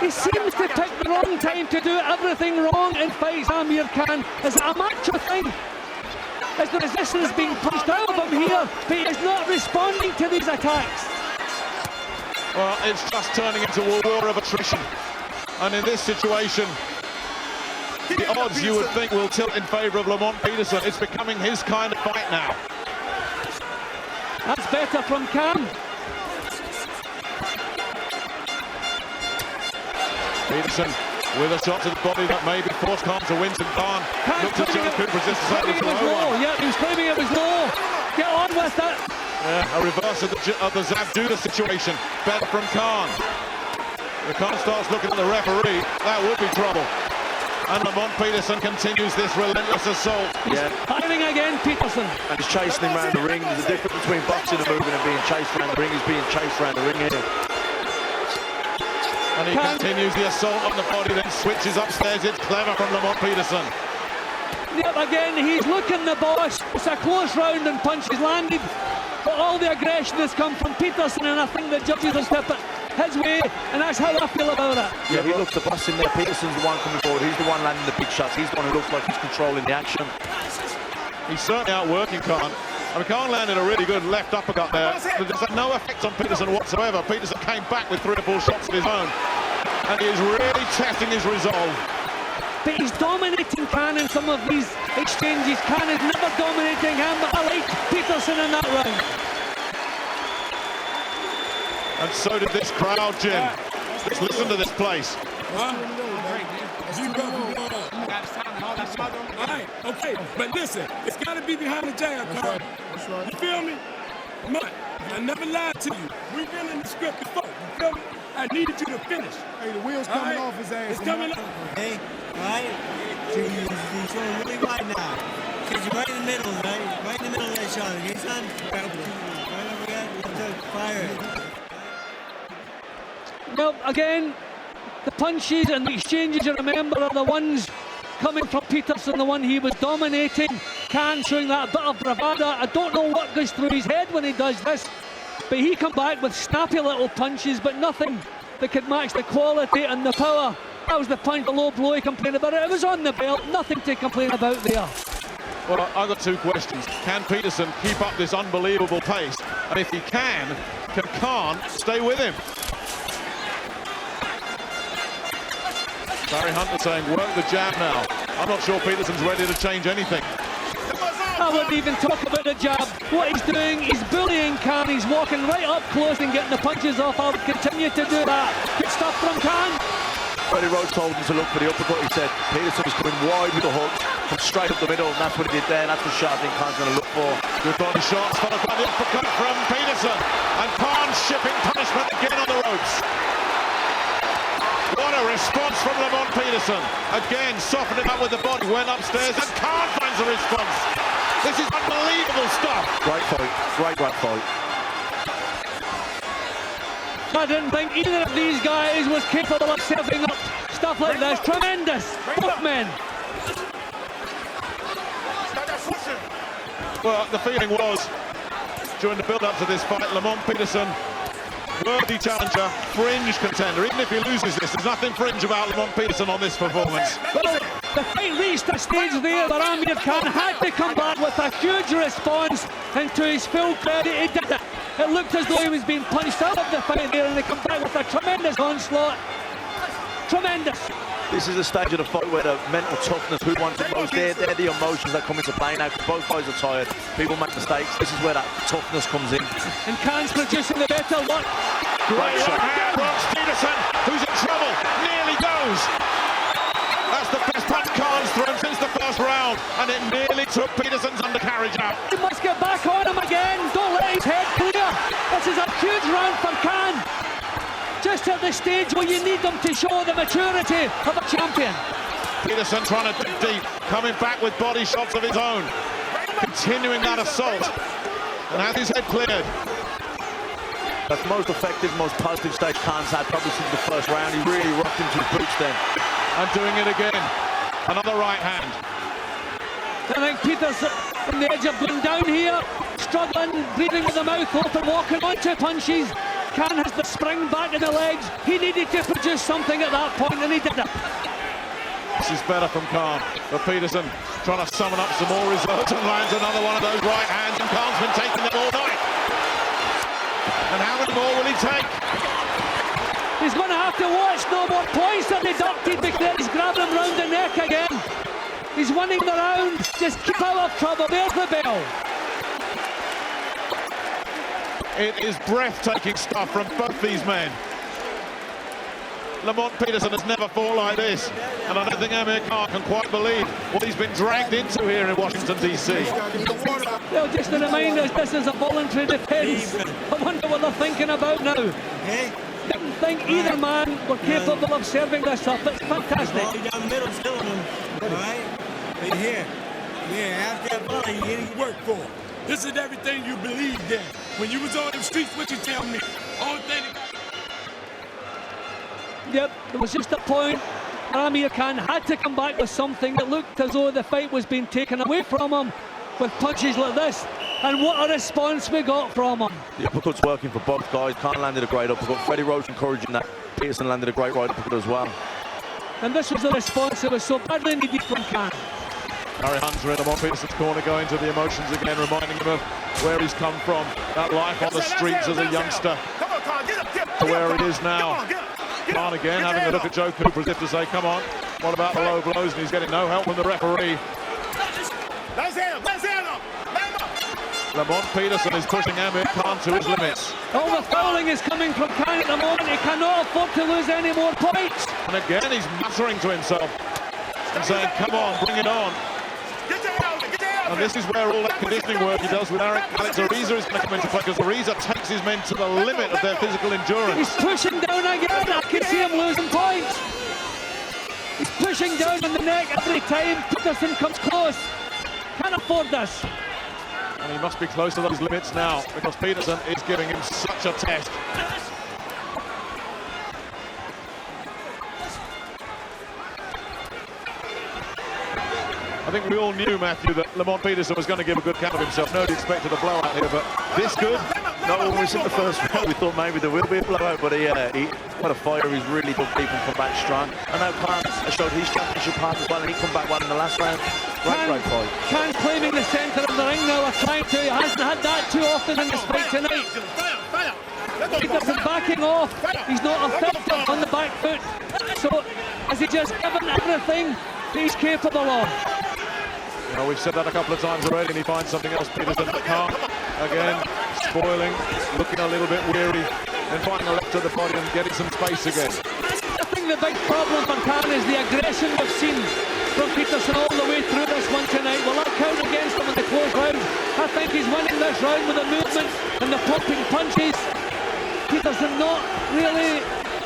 He seems to pick the wrong time to do everything wrong in fights, Amir Khan. Is it a macho thing? Is the resistance being pushed out of him here? But he is not responding to these attacks. Well, it's just turning into a war of attrition. And in this situation, the odds you would think will tilt in favour of Lamont Peterson. It's becoming his kind of fight now. That's better from Khan. Peterson with a shot to the body that may be forced Khan to win. And Khan looks at Joe Cooper as if to say it's low. Yeah, he was claiming it was low. Get on with it. Yeah, a reverse of the Zabduda situation. Better from Khan. If Khan starts looking at the referee, that would be trouble. And Lamont Peterson continues this relentless assault. Yeah. Firing again, Peterson. And he's chasing him around the ring. There's a difference between boxing and moving and being chased around the ring. He's being chased around the ring here. And he continues the assault on the body, then switches upstairs. It's clever from Lamont Peterson. Yep, again, he's looking the boss. It's a close round and punches landed. But all the aggression has come from Peterson, and I think the judges will step it his way, and that's how I feel about it. Yeah, he looks the boss in there. Peterson's the one coming forward. He's the one landing the big shots. He's the one who looks like he's controlling the action. He's certainly outworking Khan. I mean, Khan landed a really good left uppercut there. There's had no effect on Peterson whatsoever. Peterson came back with 3 or 4 shots of his own. And he is really testing his resolve. But he's dominating Khan in some of these exchanges. Khan is never dominating him, but I like Peterson in that round. And so did this crowd, Jim. Let's listen to this place. Alright, okay, but listen, it's gotta be behind the jab, Carl. You feel me? Mike, I never lied to you. We've been in the script before, you feel me? I needed you to finish. Hey, the wheel's coming off his ass. It's coming off. Hey, right? He's showing really wide now. Because you're right in the middle, right? Right in the middle of that shot, okay, son? Right over there, fire it. Well, again, the punches and the exchanges, you remember, are the ones coming from Peterson, the one he was dominating. Khan showing that bit of bravado. I don't know what goes through his head when he does this, but he come back with snappy little punches, but nothing that could match the quality and the power. That was the punch, the low blow he complained about. It was on the belt, nothing to complain about there. Well, I've got 2 questions. Can Peterson keep up this unbelievable pace? And if he can Khan stay with him? Barry Hunter saying, work the jab now. I'm not sure Peterson's ready to change anything. I wouldn't even talk about the jab. What he's doing, he's bullying Khan. He's walking right up close and getting the punches off. I'll continue to do that. Good stuff from Khan. Freddie Rhodes told him to look for the uppercut. He said Peterson was coming wide with the hook from straight up the middle, and that's what he did there. And that's the shot I think Khan's going to look for. Good body shots followed by the uppercut from Peterson. And Khan shipping punishment again on the ropes. What a response from Lamont Peterson. Again, softening up with the body, went upstairs, and Khan finds a response. This is unbelievable stuff. Great fight. Great fight. I didn't think either of these guys was capable of serving up stuff like this. Tremendous. Both men. Well, the feeling was, during the build-up to this fight, Lamont Peterson, worthy challenger, fringe contender. Even if he loses this, there's nothing fringe about Lamont Peterson on this performance. Well, the fight reached a stage there where Amir Khan had to come back with a huge response, and to his full credit, he did it. It looked as though he was being punched out of the fight there, and they come back with a tremendous onslaught. Tremendous. This is the stage of the fight where the mental toughness, who wants it most, they're the emotions that come into play now. Both guys are tired, people make mistakes. This is where that toughness comes in. And Khan's producing the better one. Great shot hand, Ross Peterson, who's in trouble, nearly goes. That's the best punch Khan's thrown since the first round, and it nearly took Peterson's undercarriage out. He must get back on him again. Don't let his head clear. This is a huge round for Khan. Just at the stage where you need them to show the maturity of a champion. Peterson trying to dig deep, coming back with body shots of his own, continuing that assault, and has his head cleared. That's the most effective, most positive stage Khan's had probably since the first round. He really rocked him to the boots then. And doing it again. Another right hand. I think Peterson on the edge of going down here, struggling, breathing with the mouth open, walking onto punches. Khan has the spring back in the legs. He needed to produce something at that point, and he did it. This is better from Khan, but Peterson trying to summon up some more reserves and lands another one of those right hands, and Khan's been taking them all night. And how many more will he take? He's going to have to watch. No more points are deducted because he's grabbing him round the neck again. He's winning the round. Just keep out of trouble. There's the bell. It is breathtaking stuff from both these men. Lamont Peterson has never fought like this. And I don't think Amir Khan can quite believe what he's been dragged into here in Washington, D.C. Well, just to remind us, this is a voluntary defence. I wonder what they're thinking about now. Didn't think either man were capable of serving this up. It's fantastic. Down the middle, killing him. All right? But here, after that ball, you get to work for. This is everything you believed in. When you was on the streets, what you tell me? Only thing Yep, there was just a point where Amir Khan had to come back with something that looked as though the fight was being taken away from him with punches like this. And what a response we got from him. The uppercut's working for both guys. Khan landed a great uppercut. Freddie Roach encouraging that. Peterson landed a great right uppercut as well. And this was the response that was so badly needed from Khan. Barry Hunter in Lamont Peterson's corner, going to the emotions again, reminding him of where he's come from. That life on the streets as a youngster to where it is now. Khan again having a look at Joe Cooper as if to say, come on, what about the low blows? And he's getting no help from the referee. Lamont Peterson is pushing Amir Khan to his limits. All the fouling is coming from Khan at the moment. He cannot afford to lose any more points. And again, he's muttering to himself and saying, come on, bring it on. And this is where all that conditioning work he does with Alex Ariza is going to come into play, because Ariza takes his men to the limit of their physical endurance. He's pushing down again. I can see him losing points. He's pushing down on the neck every time Peterson comes close. Can't afford this. And he must be close to those limits now, because Peterson is giving him such a test. I think we all knew, Matthew, that Lamont Peterson was going to give a good count of himself. Nobody expected a blowout here, but this good? Not always in the first round. We thought maybe there will be a blowout, but he what a fighter. He's really done people come back strong. And now Khan showed his championship part as well, and he come back well in the last round. Great fight. Khan's claiming the centre of the ring now, or trying to. He hasn't had that too often in this fight tonight. Peterson backing off. He's not effective on the back foot. So, has he just given everything he's capable of? You know, we've said that a couple of times already, and he finds something else. Peterson can't. Again, spoiling, looking a little bit weary, and finding a left to the body and getting some space again. I think the big problem for Khan is the aggression we've seen from Peterson all the way through this one tonight. Will that count against him in the close round? I think he's winning this round with the movement and the pumping punches. Peterson not really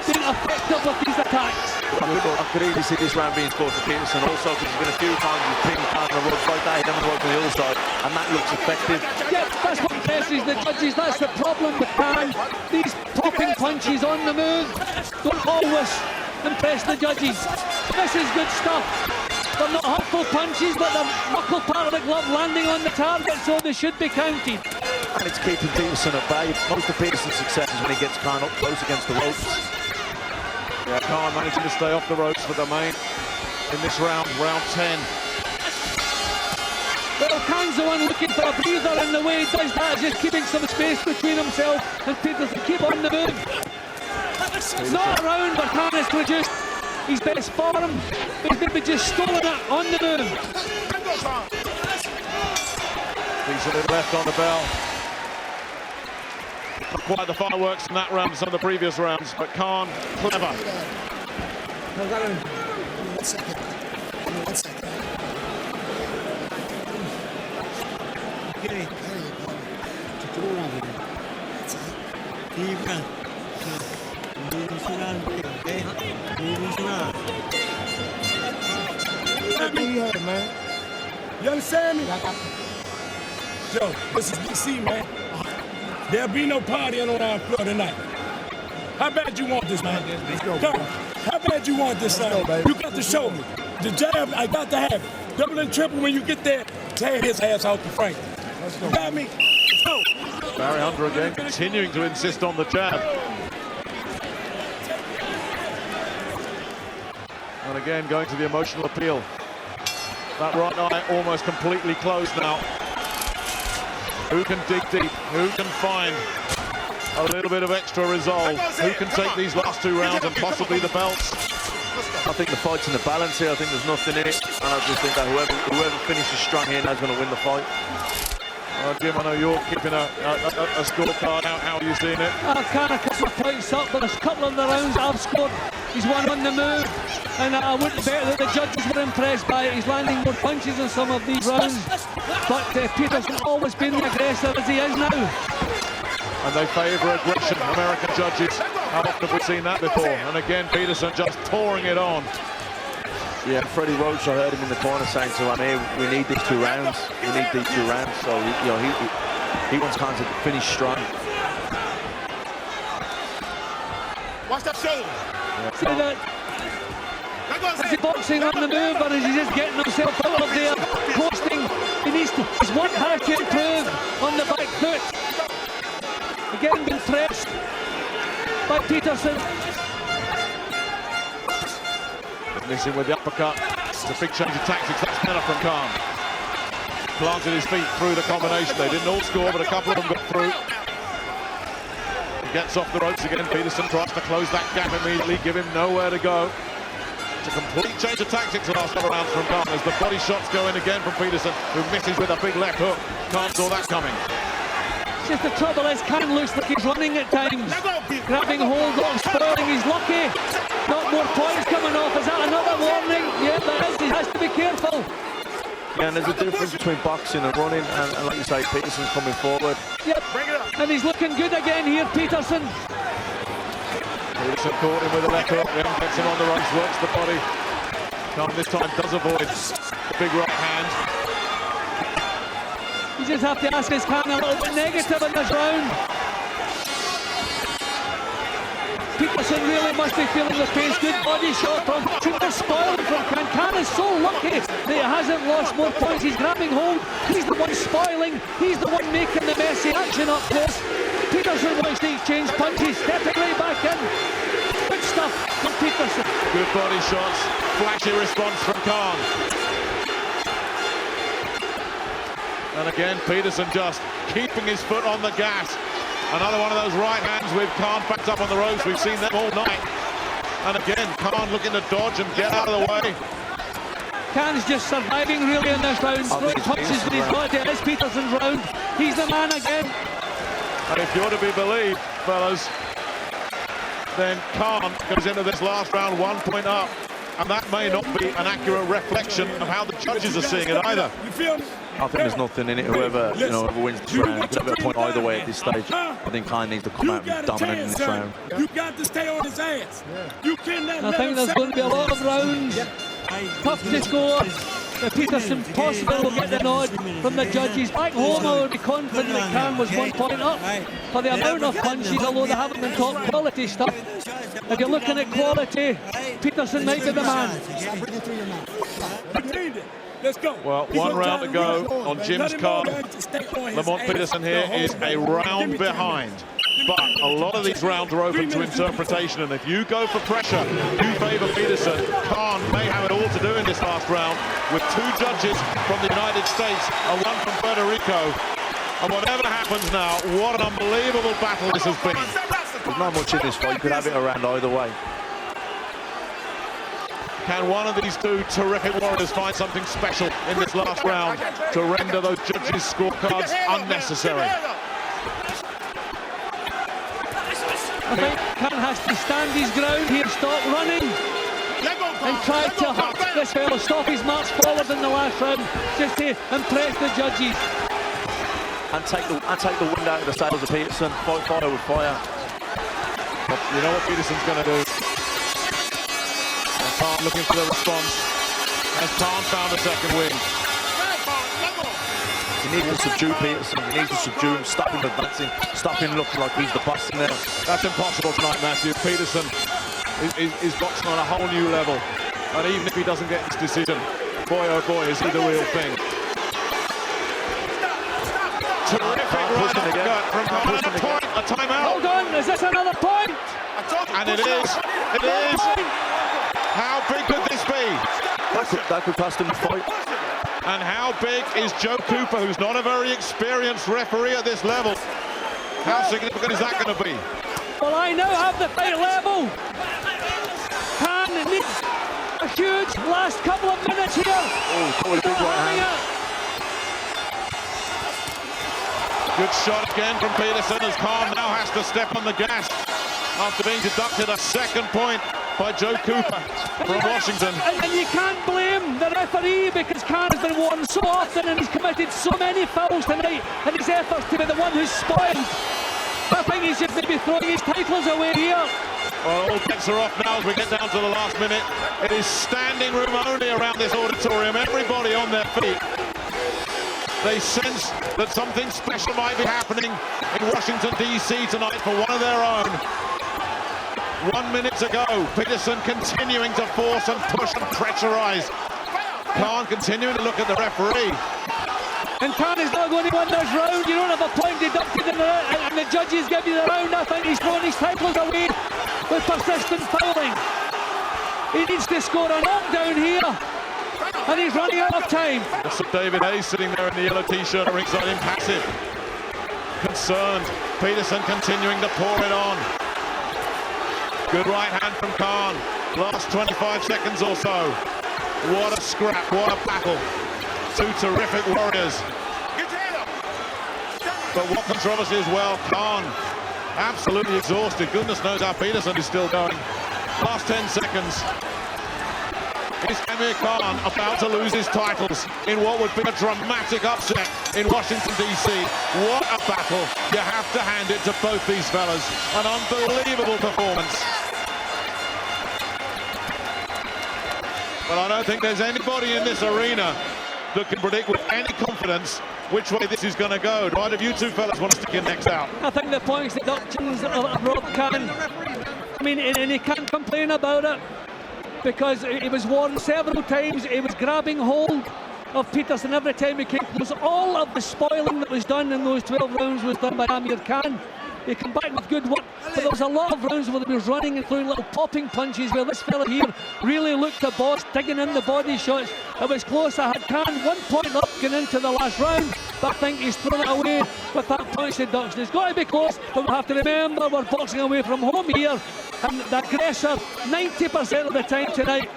being effective with these attacks. I could easily see this round being scored for Peterson also, because there's been a few times he's pinned Khan on the ropes like that, he doesn't work on the other side, and that looks effective. Yeah, that's what impresses the judges. That's the problem with Khan. These popping punches on the move don't always impress the judges. This is good stuff. They're not hurtful punches, but the knuckle part of the glove landing on the target, so they should be counted. And it's keeping Peterson at bay. Most of Peterson's success is when he gets Khan up close against the ropes. Yeah, Khan managing to stay off the ropes for the main in this round, round 10. Well, Khan's the one looking for a breather, and the way he does that is just keeping some space between himself and Peterson. Keep on the move. It's not a round where Khan has produced his best form. He's maybe just stolen it on the move. Decently left on the bell. Not quite the fireworks in that round as some of the previous rounds, but Khan, clever. One second. Okay. There you go. Just go around here. That's it. Deep breath. Moving around, okay? Moving around. Let me have it, man. You understand me? Joe, this is DC, man. There'll be no partying on our floor tonight. How bad you want this, man? Let's go, Come on. How bad you want this, son? You got to show me. The jab, I got to have it. Double and triple when you get there. Tear his ass out the frame. Let's go. Got me? Let's go. Barry Hunter again continuing to insist on the jab. And again going to the emotional appeal. That right eye almost completely closed now. Who can dig deep? Who can find a little bit of extra resolve? Who can take these last two rounds and possibly the belts? I think the fight's in the balance here. I think there's nothing in it, and I just think that whoever finishes strong here now is going to win the fight. Jim, I know you're keeping a scorecard out. How are you seeing it? I can't a couple of points up, but a couple of the rounds I've scored He's one on the move, and I wouldn't bet that the judges were impressed by it. He's landing more punches in some of these rounds, but Peterson's always been the aggressor as he is now. And they favour aggression, American judges. How often have we seen that before? And again, Peterson just pouring it on. Yeah, Freddie Roach, I heard him in the corner saying to Amir, we need these 2 rounds. We need these 2 rounds. So, he wants Khan to finish strong. Watch that shoulder. See that? Is he boxing on the move, or is he just getting himself out of there, posting? He's one hard to improve on the back foot. Again, been pressed by Peterson. Missing with the uppercut. It's a big change of tactics. That's better from Khan. Planted his feet through the combination. They didn't all score, but a couple of them got through. He gets off the ropes again. Peterson tries to close that gap immediately, give him nowhere to go. It's a complete change of tactics the last couple of rounds from Khan as the body shots go in again from Peterson, who misses with a big left hook. Khan saw that coming. Just the trouble is, Khan looks like he's running at times, grabbing hold of, spoiling. He's lucky. Not more points coming off. Is that another warning? Yeah, there is. He has to be careful. Yeah, and there's a difference between boxing and running, and like you say, Peterson's coming forward. Yep, and he's looking good again here, Peterson. Peterson caught him with a left hook, then gets him on the ropes, works the body. Khan this time does avoid the big right hand. You just have to ask, is Khan a little bit negative in this round? Peterson really must be feeling the pace. Good body shot from spoiling from Khan. Khan is so lucky that he hasn't lost more points. He's grabbing hold. He's the one spoiling. He's the one making the messy action up close. Peterson wants to exchange punches, stepping right back in. Good stuff from Peterson. Good body shots. Flashy response from Khan. And again, Peterson just keeping his foot on the gas. Another one of those right hands with Khan backed up on the ropes. We've seen them all night. And again, Khan looking to dodge and get out of the way. Khan's just surviving really in this round. Throwing punches with his body. It is Peterson's round. He's the man again. And if you're to be believed, fellas, then Khan goes into this last round 1 point up. And that may not be an accurate reflection of how the judges are seeing it either. You feel me? I think there's nothing in it. Whoever wins this round, could have a point either way at this stage. I think Khan needs to come out and dominate in this round. You got to stay on his ass. You cannot. I think there's going to be a lot of rounds. Tough to score. Peterson possibly will get the nod from the judges. Back home, I would be confident that Khan was 1 point up for the amount of punches, although they haven't been top quality stuff. If you're looking at quality, Peterson might be the man. Let's go. Well, 1 round to go on Jim's card. Lamont Peterson here is a round behind. But a lot of these rounds are open to interpretation, and if you go for pressure, you favour Peterson. Khan may have it all to do in this last round, with 2 judges from the United States and 1 from Puerto Rico. And whatever happens now, what an unbelievable battle this has been. There's not much in this fight. You could have it around either way. Can one of these 2 terrific warriors find something special in this last round to render those judges' scorecards unnecessary? I think Khan has to stand his ground here, stop running, and try to hurt this fellow, stop his march forward in the last round, just to impress the judges. And take the wind out of the sails of Peterson. Fight fire with fire. You know what Peterson's going to do? Khan looking for the response. Has Khan found a second win? He needs to subdue Peterson. He needs to subdue him, stop him advancing, stop him looking like he's the boss in there. That's impossible tonight, Matthew. Peterson is boxing on a whole new level. And even if he doesn't get this decision, boy oh boy, is he the real thing. Terrific right uppercut from Khan. A timeout. Hold on, is this another point? And it is. It is. How big could this be? That could cost him the fight. And how big is Joe Cooper, who's not a very experienced referee at this level? How significant is that going to be? Well, I now have the fight level. Khan needs a huge last couple of minutes here. Oh, big right hand. Good shot again from Peterson as Khan now has to step on the gas after being deducted a second point by Joe Cooper from Washington. And you can't blame the referee, because Khan has been warned so often and he's committed so many fouls tonight in his efforts to be the one who's spoiled. I think he's just maybe throwing his titles away here. Well, all bets are off now as we get down to the last minute. It is standing room only around this auditorium. Everybody on their feet. They sense that something special might be happening in Washington, D.C. tonight for one of their own. 1 minute to go. Peterson continuing to force and push and pressurize. Khan continuing to look at the referee. And Khan is not going to win this round. You don't have a point deducted and the judges give you the round. I think he's throwing his titles away with persistent fouling. He needs to score a knockdown here. And he's running out of time. Sir David Hayes sitting there in the yellow t-shirt ringside, impassive. Concerned. Peterson continuing to pour it on. Good right hand from Khan. Last 25 seconds or so. What a scrap, what a battle. Two terrific warriors. But what controversy as well. Khan absolutely exhausted. Goodness knows how Peterson is still going. Last 10 seconds. Is Amir Khan about to lose his titles in what would be a dramatic upset in Washington, D.C.? What a battle. You have to hand it to both these fellas. An unbelievable performance. But I don't think there's anybody in this arena that can predict with any confidence which way this is going to go. Do either of you two fellas want to stick your necks out? I think the points deductions of Rob Khan, I mean, and he can't complain about it, because he was warned several times. He was grabbing hold of Peterson every time he came close. All of the spoiling that was done in those 12 rounds was done by Amir Khan. He came back with good work, but there was a lot of rounds where he was running and throwing little popping punches, where this fella here really looked the boss, digging in the body shots. It was close. I had Khan 1 point up going into the last round, but I think he's thrown it away with that points deduction. It's got to be close, but we have to remember we're boxing away from home here, and the aggressor 90% of the time tonight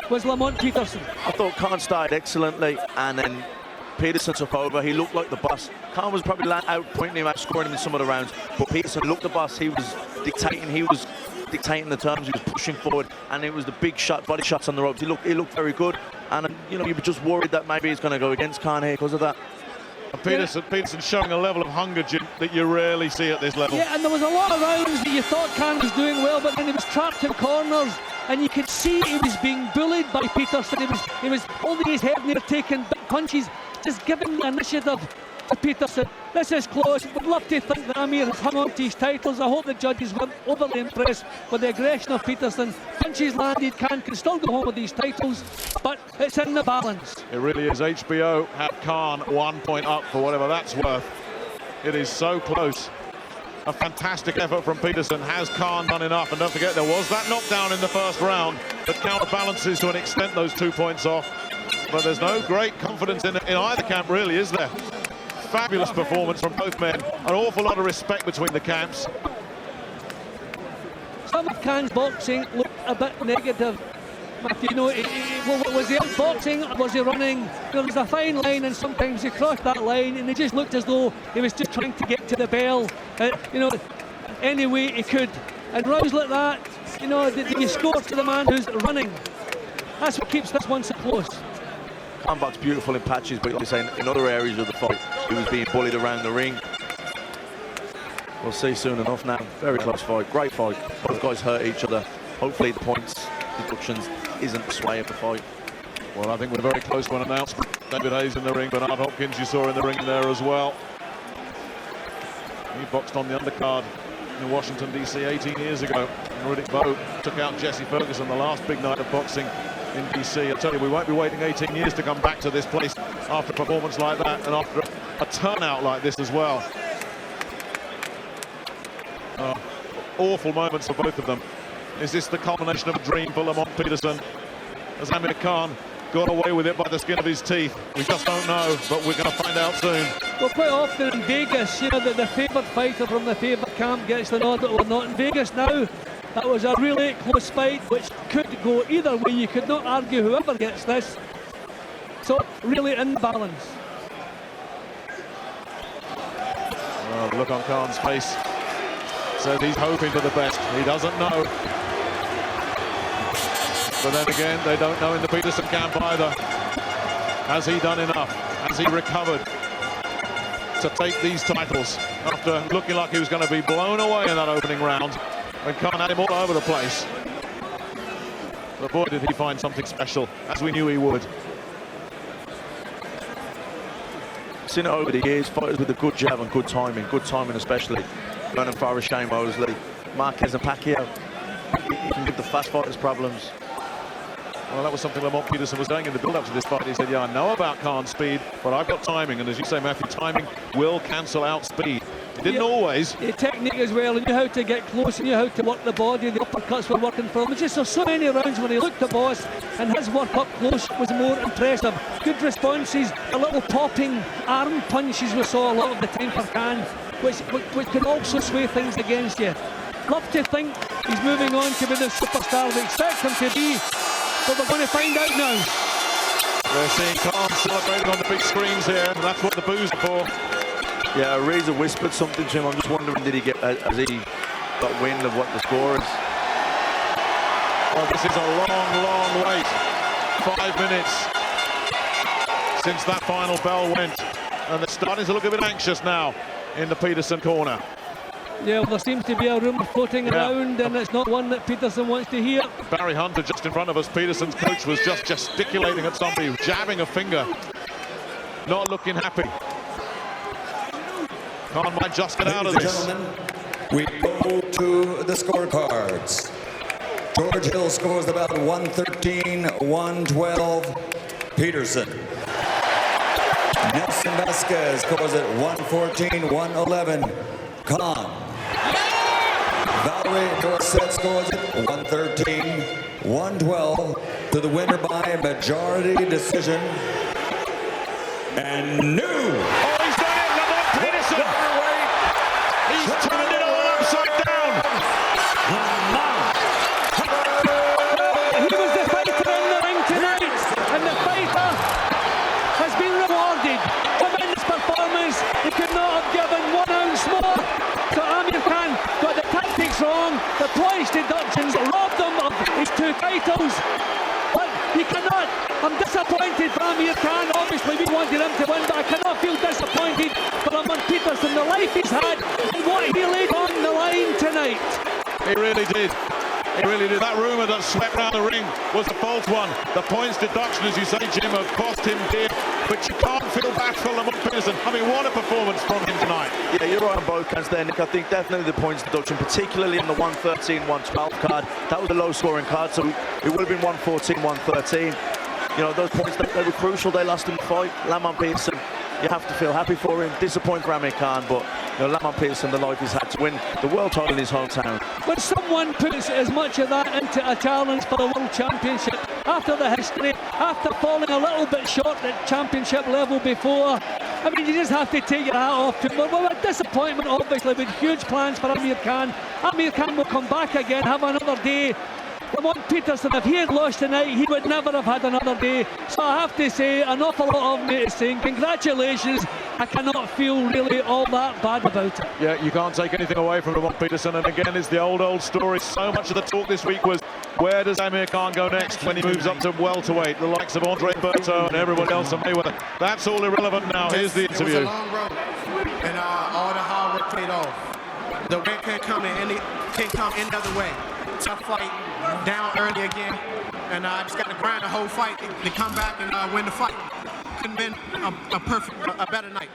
was Lamont Peterson. I thought Khan started excellently, and then Peterson took over. He looked like the boss. Khan was probably out-pointing him, outscoring him in some of the rounds, but Peterson looked the boss. He was dictating the terms. He was pushing forward, and it was the big shot, body shots on the ropes. He looked very good, and you know, you were just worried that maybe he's going to go against Khan here because of that. Peterson showing a level of hunger, Jim, that you rarely see at this level. Yeah, and there was a lot of rounds that you thought Khan was doing well, but then he was trapped in corners, and you could see he was being bullied by Peterson. He was holding his head near, taking big punches, just giving the initiative to Peterson. This is close. Would love to think that Amir has hung on to his titles. I hope the judges weren't overly impressed with the aggression of Peterson. Punches landed, Khan can still go home with these titles, but it's in the balance. It really is. HBO have Khan 1 point up for whatever that's worth. It is so close. A fantastic effort from Peterson. Has Khan done enough? And don't forget, there was that knockdown in the first round that counterbalances to an extent those 2 points off. But there's no great confidence in either camp, really, is there? Fabulous performance from both men. An awful lot of respect between the camps. Some of Khan's boxing looked a bit negative. Matthew, you know, was he outboxing? Was he running? There was a fine line, and sometimes he crossed that line, and he just looked as though he was just trying to get to the bell, you know, any way he could. And rounds like that, you know, you score to the man who's running. That's what keeps this one so close. Khan boxed beautiful in patches, but like you're saying, in other areas of the fight, he was being bullied around the ring. We'll see soon enough now. Very close fight, great fight. Both guys hurt each other. Hopefully the points deductions isn't the sway of the fight. Well, I think we're very close to an announcement. David Hayes in the ring, Bernard Hopkins you saw in the ring there as well. He boxed on the undercard in Washington, D.C. 18 years ago. And Riddick Bowe took out Jesse Ferguson the last big night of boxing in DC. I tell you, we won't be waiting 18 years to come back to this place after a performance like that and after a turnout like this as well. Awful moments for both of them. Is this the culmination of a dream for Lamont Peterson? Has Amir Khan got away with it by the skin of his teeth? We just don't know, but we're going to find out soon. Well, quite often in Vegas, you know, the favoured fighter from the favoured camp gets the nod, but we're not in Vegas now. That was a really close fight, which could go either way. You could not argue whoever gets this. So, really in balance. Well, the look on Khan's face says he's hoping for the best. He doesn't know. But then again, they don't know in the Peterson camp either. Has he done enough? Has he recovered to take these titles after looking like he was going to be blown away in that opening round when Khan had him all over the place? But boy, did he find something special, as we knew he would. Seen it over the years, fighters with a good jab and good timing especially. Vernon Forrest, Shane Mosley, Marquez and Pacquiao. He can give the fast fighters problems. Well, that was something Lamont Peterson was saying in the build-up to this fight. He said, yeah, I know about Khan's speed, but I've got timing. And as you say, Matthew, timing will cancel out speed. It didn't always. Your technique as well, and knew how to get close, and knew how to work the body. The uppercuts were working for him. There's so many rounds where he looked the boss, and his work up close was more impressive. Good responses, a little popping arm punches we saw a lot of the time for Khan, which could also sway things against you. Love to think he's moving on to be the superstar we expect him to be, but we're going to find out now. We're seeing Khan celebrating on the big screens here, and that's what the booze are for. Yeah, Razor whispered something to him. I'm just wondering, has he got wind of what the score is? Well, this is a long wait. 5 minutes since that final bell went, and they're starting to look a bit anxious now in the Peterson corner. Yeah, well, there seems to be a rumour floating around, and it's not one that Peterson wants to hear. Barry Hunter just in front of us, Peterson's coach, was just gesticulating at somebody, jabbing a finger, not looking happy. Khan might just get out of this. Gentlemen, we go to the scorecards. George Hill scores about 113, 112. Peterson. Nelson Vasquez scores at 114, 111. Khan. Valerie Dorset scores at 113, 112 to the winner by majority decision. And new. Oh, he's done it, Lamont Peterson. He's turned it all upside down. He was the fighter in the ring tonight, and the fighter has been rewarded. Tremendous performance. He could not have given 1 ounce more. So Amir Khan got the tactics wrong, the points deductions robbed him of his 2 titles. But he cannot. I'm disappointed for Amir Khan. Obviously we wanted him to win, but I cannot feel disappointed for Lamont Peterson, the life he's had and what he laid on the line tonight. He really did. He really did. That rumour that swept round the ring was a false one. The points deduction, as you say, Jim, have cost him dear. But you can't feel bad for Lamont Peterson. I mean, what a performance from him tonight. Yeah, you're right on both counts there, Nick. I think definitely the points deduction, particularly on the 113, 112 card. That was a low-scoring card, so it would have been 114, 113. You know, those points, they were crucial. They lost in the fight. Lamont Peterson, you have to feel happy for him. Disappointed for Amir Khan, but you know, Lamont Peterson, the life he's had to win the world title in his hometown. When someone puts as much of that into a challenge for the World Championship, after the history, after falling a little bit short at championship level before, I mean, you just have to take your hat off to him. Well, a disappointment, obviously, with huge plans for Amir Khan. Amir Khan will come back again, have another day. Lamont Peterson, if he had lost tonight, he would never have had another day. So I have to say, an awful lot of me is saying congratulations. I cannot feel really all that bad about it. Yeah, you can't take anything away from Lamont Peterson. And again, it's the old story. So much of the talk this week was, where does Amir Khan go next when he moves up to welterweight? The likes of Andre Berto and everyone else and Mayweather. That's all irrelevant now. Here's the interview. It was a long road, and all the hard work paid off. The win can't come any other way. Tough fight, down early again, and I just got to grind the whole fight to come back and win the fight. Couldn't been a better night.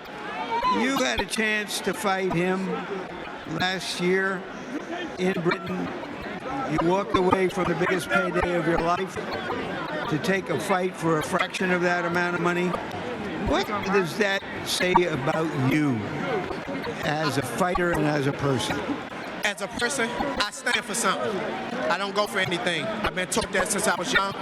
You had a chance to fight him last year in Britain. You walked away from the biggest payday of your life to take a fight for a fraction of that amount of money. What does that say about you as a fighter and as a person? As a person, I stand for something. I don't go for anything. I've been taught that since I was young,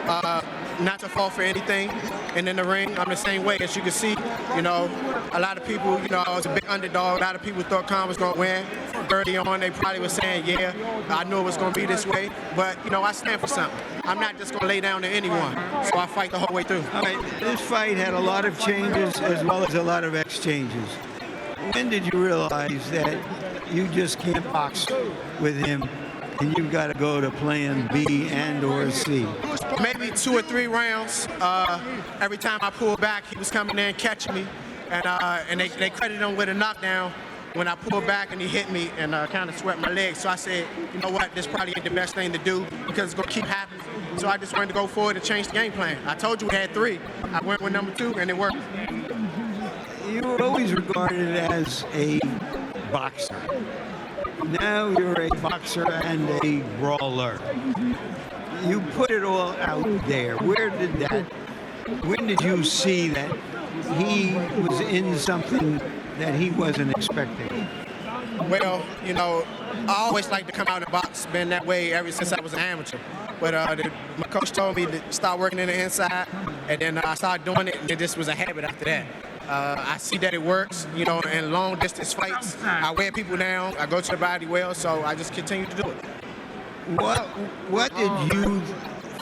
not to fall for anything. And in the ring, I'm the same way. As you can see, you know, a lot of people, you know, I was a big underdog. A lot of people thought Khan was going to win. Early on, they probably were saying, yeah, I knew it was going to be this way. But, you know, I stand for something. I'm not just going to lay down to anyone. So I fight the whole way through. All right, this fight had a lot of changes as well as a lot of exchanges. When did you realize that you just can't box with him and you've got to go to plan B and or C. Maybe 2 or 3 rounds. Every time I pulled back, he was coming in catching me, and they credited him with a knockdown when I pulled back and he hit me and kind of swept my leg. So I said, you know what, this probably ain't the best thing to do because it's going to keep happening. So I just wanted to go forward and change the game plan. I told you we had 3. I went with number 2 and it worked. You were always regarded as a boxer. Now you're a boxer and a brawler. You put it all out there. When did you see that he was in something that he wasn't expecting? Well, you know, I always like to come out and box. Been that way ever since I was an amateur. But my coach told me to start working in the inside, and then I started doing it, and it just was a habit after that. I see that it works, you know, in long distance fights. I wear people down, I go to the body well, so I just continue to do it. What did you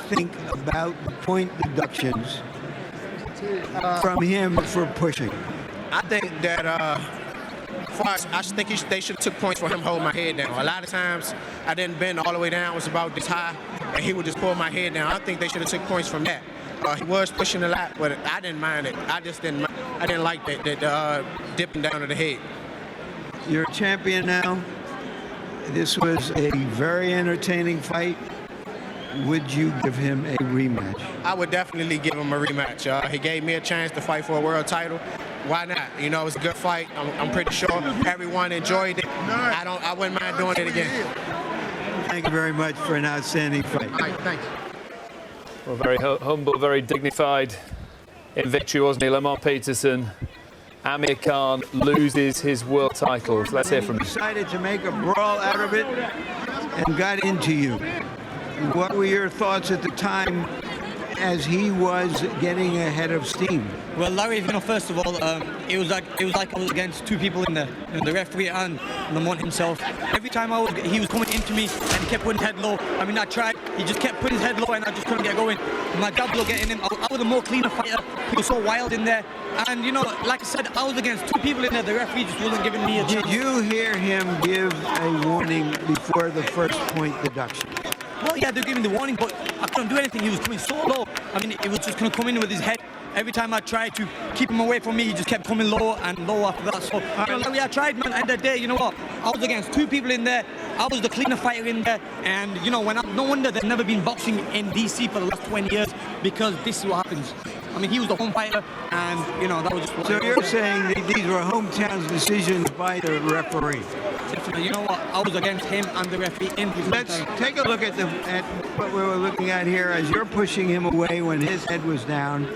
think about the point deductions from him for pushing? I think that, I think they should have took points for him holding my head down. A lot of times I didn't bend all the way down, it was about this high, and he would just pull my head down. I think they should have took points from that. He was pushing a lot, but I didn't mind it. I didn't like that dipping down to the head. You're a champion now. This was a very entertaining fight. Would you give him a rematch? I would definitely give him a rematch. He gave me a chance to fight for a world title. Why not? You know, it was a good fight. I'm pretty sure everyone enjoyed it. I wouldn't mind doing it again. Thank you very much for an outstanding fight. All right, thanks. Well, very humble, very dignified in victory, wasn't he? Lamont Peterson. Amir Khan loses his world titles. Let's hear from him. He decided to make a brawl out of it and got into you. What were your thoughts at the time as he was getting ahead of steam? Well, Larry, you know, first of all, it was like I was against 2 people in there, you know, the referee and Lamont himself. Every time he was coming into me and kept putting his head low. I mean, I tried. He just kept putting his head low, and I just couldn't get going. My jabs were getting him. I was a more cleaner fighter. He was so wild in there, and you know, like I said, I was against 2 people in there. The referee just wasn't giving me a chance. Did you hear him give a warning before the first point deduction? Well, yeah, they gave me the warning, but I couldn't do anything. He was coming so low. I mean, it was just going to come in with his head. Every time I tried to keep him away from me, he just kept coming low and low after that. So, you know, Larry, I tried, man. At the end of the day, you know what? I was against 2 people in there. I was the cleaner fighter in there. And, you know, no wonder there's never been boxing in DC for the last 20 years because this is what happens. I mean, he was the home fighter, and, you know, that was just... So you're saying that these were hometown decisions by the referee? Definitely. You know what? I was against him and the referee in his Let's hometown. take a look at what we were looking at here as you're pushing him away when his head was down.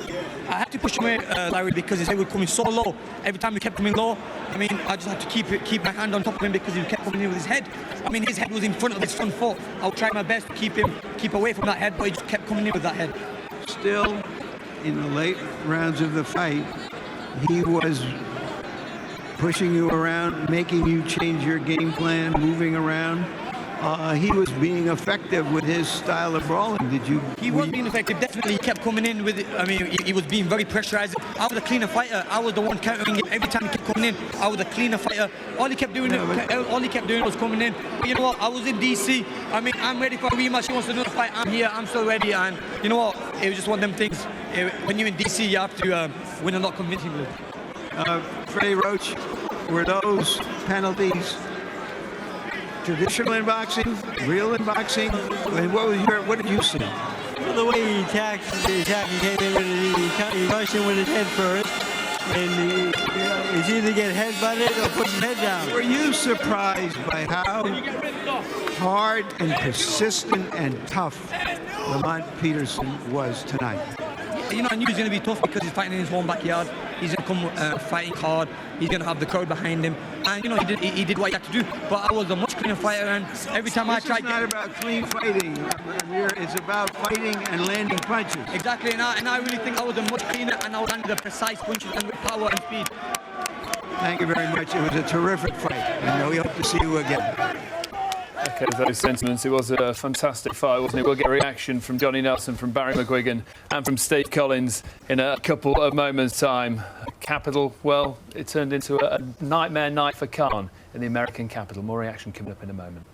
I had to push him away, Larry, because his head was coming so low. Every time he kept coming low, I mean, I just had to keep my hand on top of him because he kept coming in with his head. I mean, his head was in front of his front foot. I would try my best to keep away from that head, but he just kept coming in with that head. Still, in the late rounds of the fight, he was pushing you around, making you change your game plan, moving around. He was being effective with his style of brawling. He was being effective, definitely. He kept coming in with it. I mean, he was being very pressurized. I was a cleaner fighter. I was the one countering him. Every time he kept coming in, I was a cleaner fighter. All he kept doing was coming in. But you know what? I was in DC. I mean, I'm ready for a rematch. He wants to do the fight. I'm here. I'm still ready. And you know what? It was just one of them things. When you're in DC, you have to win a lot convincingly. Freddie Roach, were those penalties traditional in boxing, real in boxing? And what did you see? Well, the way he attacked, he came in with it, he pushed him with his head first, and he's either get headbutted or put his head down. Were you surprised by how hard and persistent and tough Lamont Peterson was tonight? You know, I knew he was going to be tough because he's fighting in his home backyard. He's going to come fighting hard. He's going to have the crowd behind him. And, you know, he did what he had to do. But I was a much cleaner fighter, and every time I tried... It's not about clean fighting, Amir. It's about fighting and landing punches. Exactly, and I really think I was a much cleaner, and I was landing the precise punches and with power and speed. Thank you very much. It was a terrific fight, and we hope to see you again. Okay, those sentiments. It was a fantastic fight, wasn't it? We'll get a reaction from Johnny Nelson, from Barry McGuigan and from Steve Collins in a couple of moments' time. Capital, well, it turned into a nightmare night for Khan in the American capital. More reaction coming up in a moment.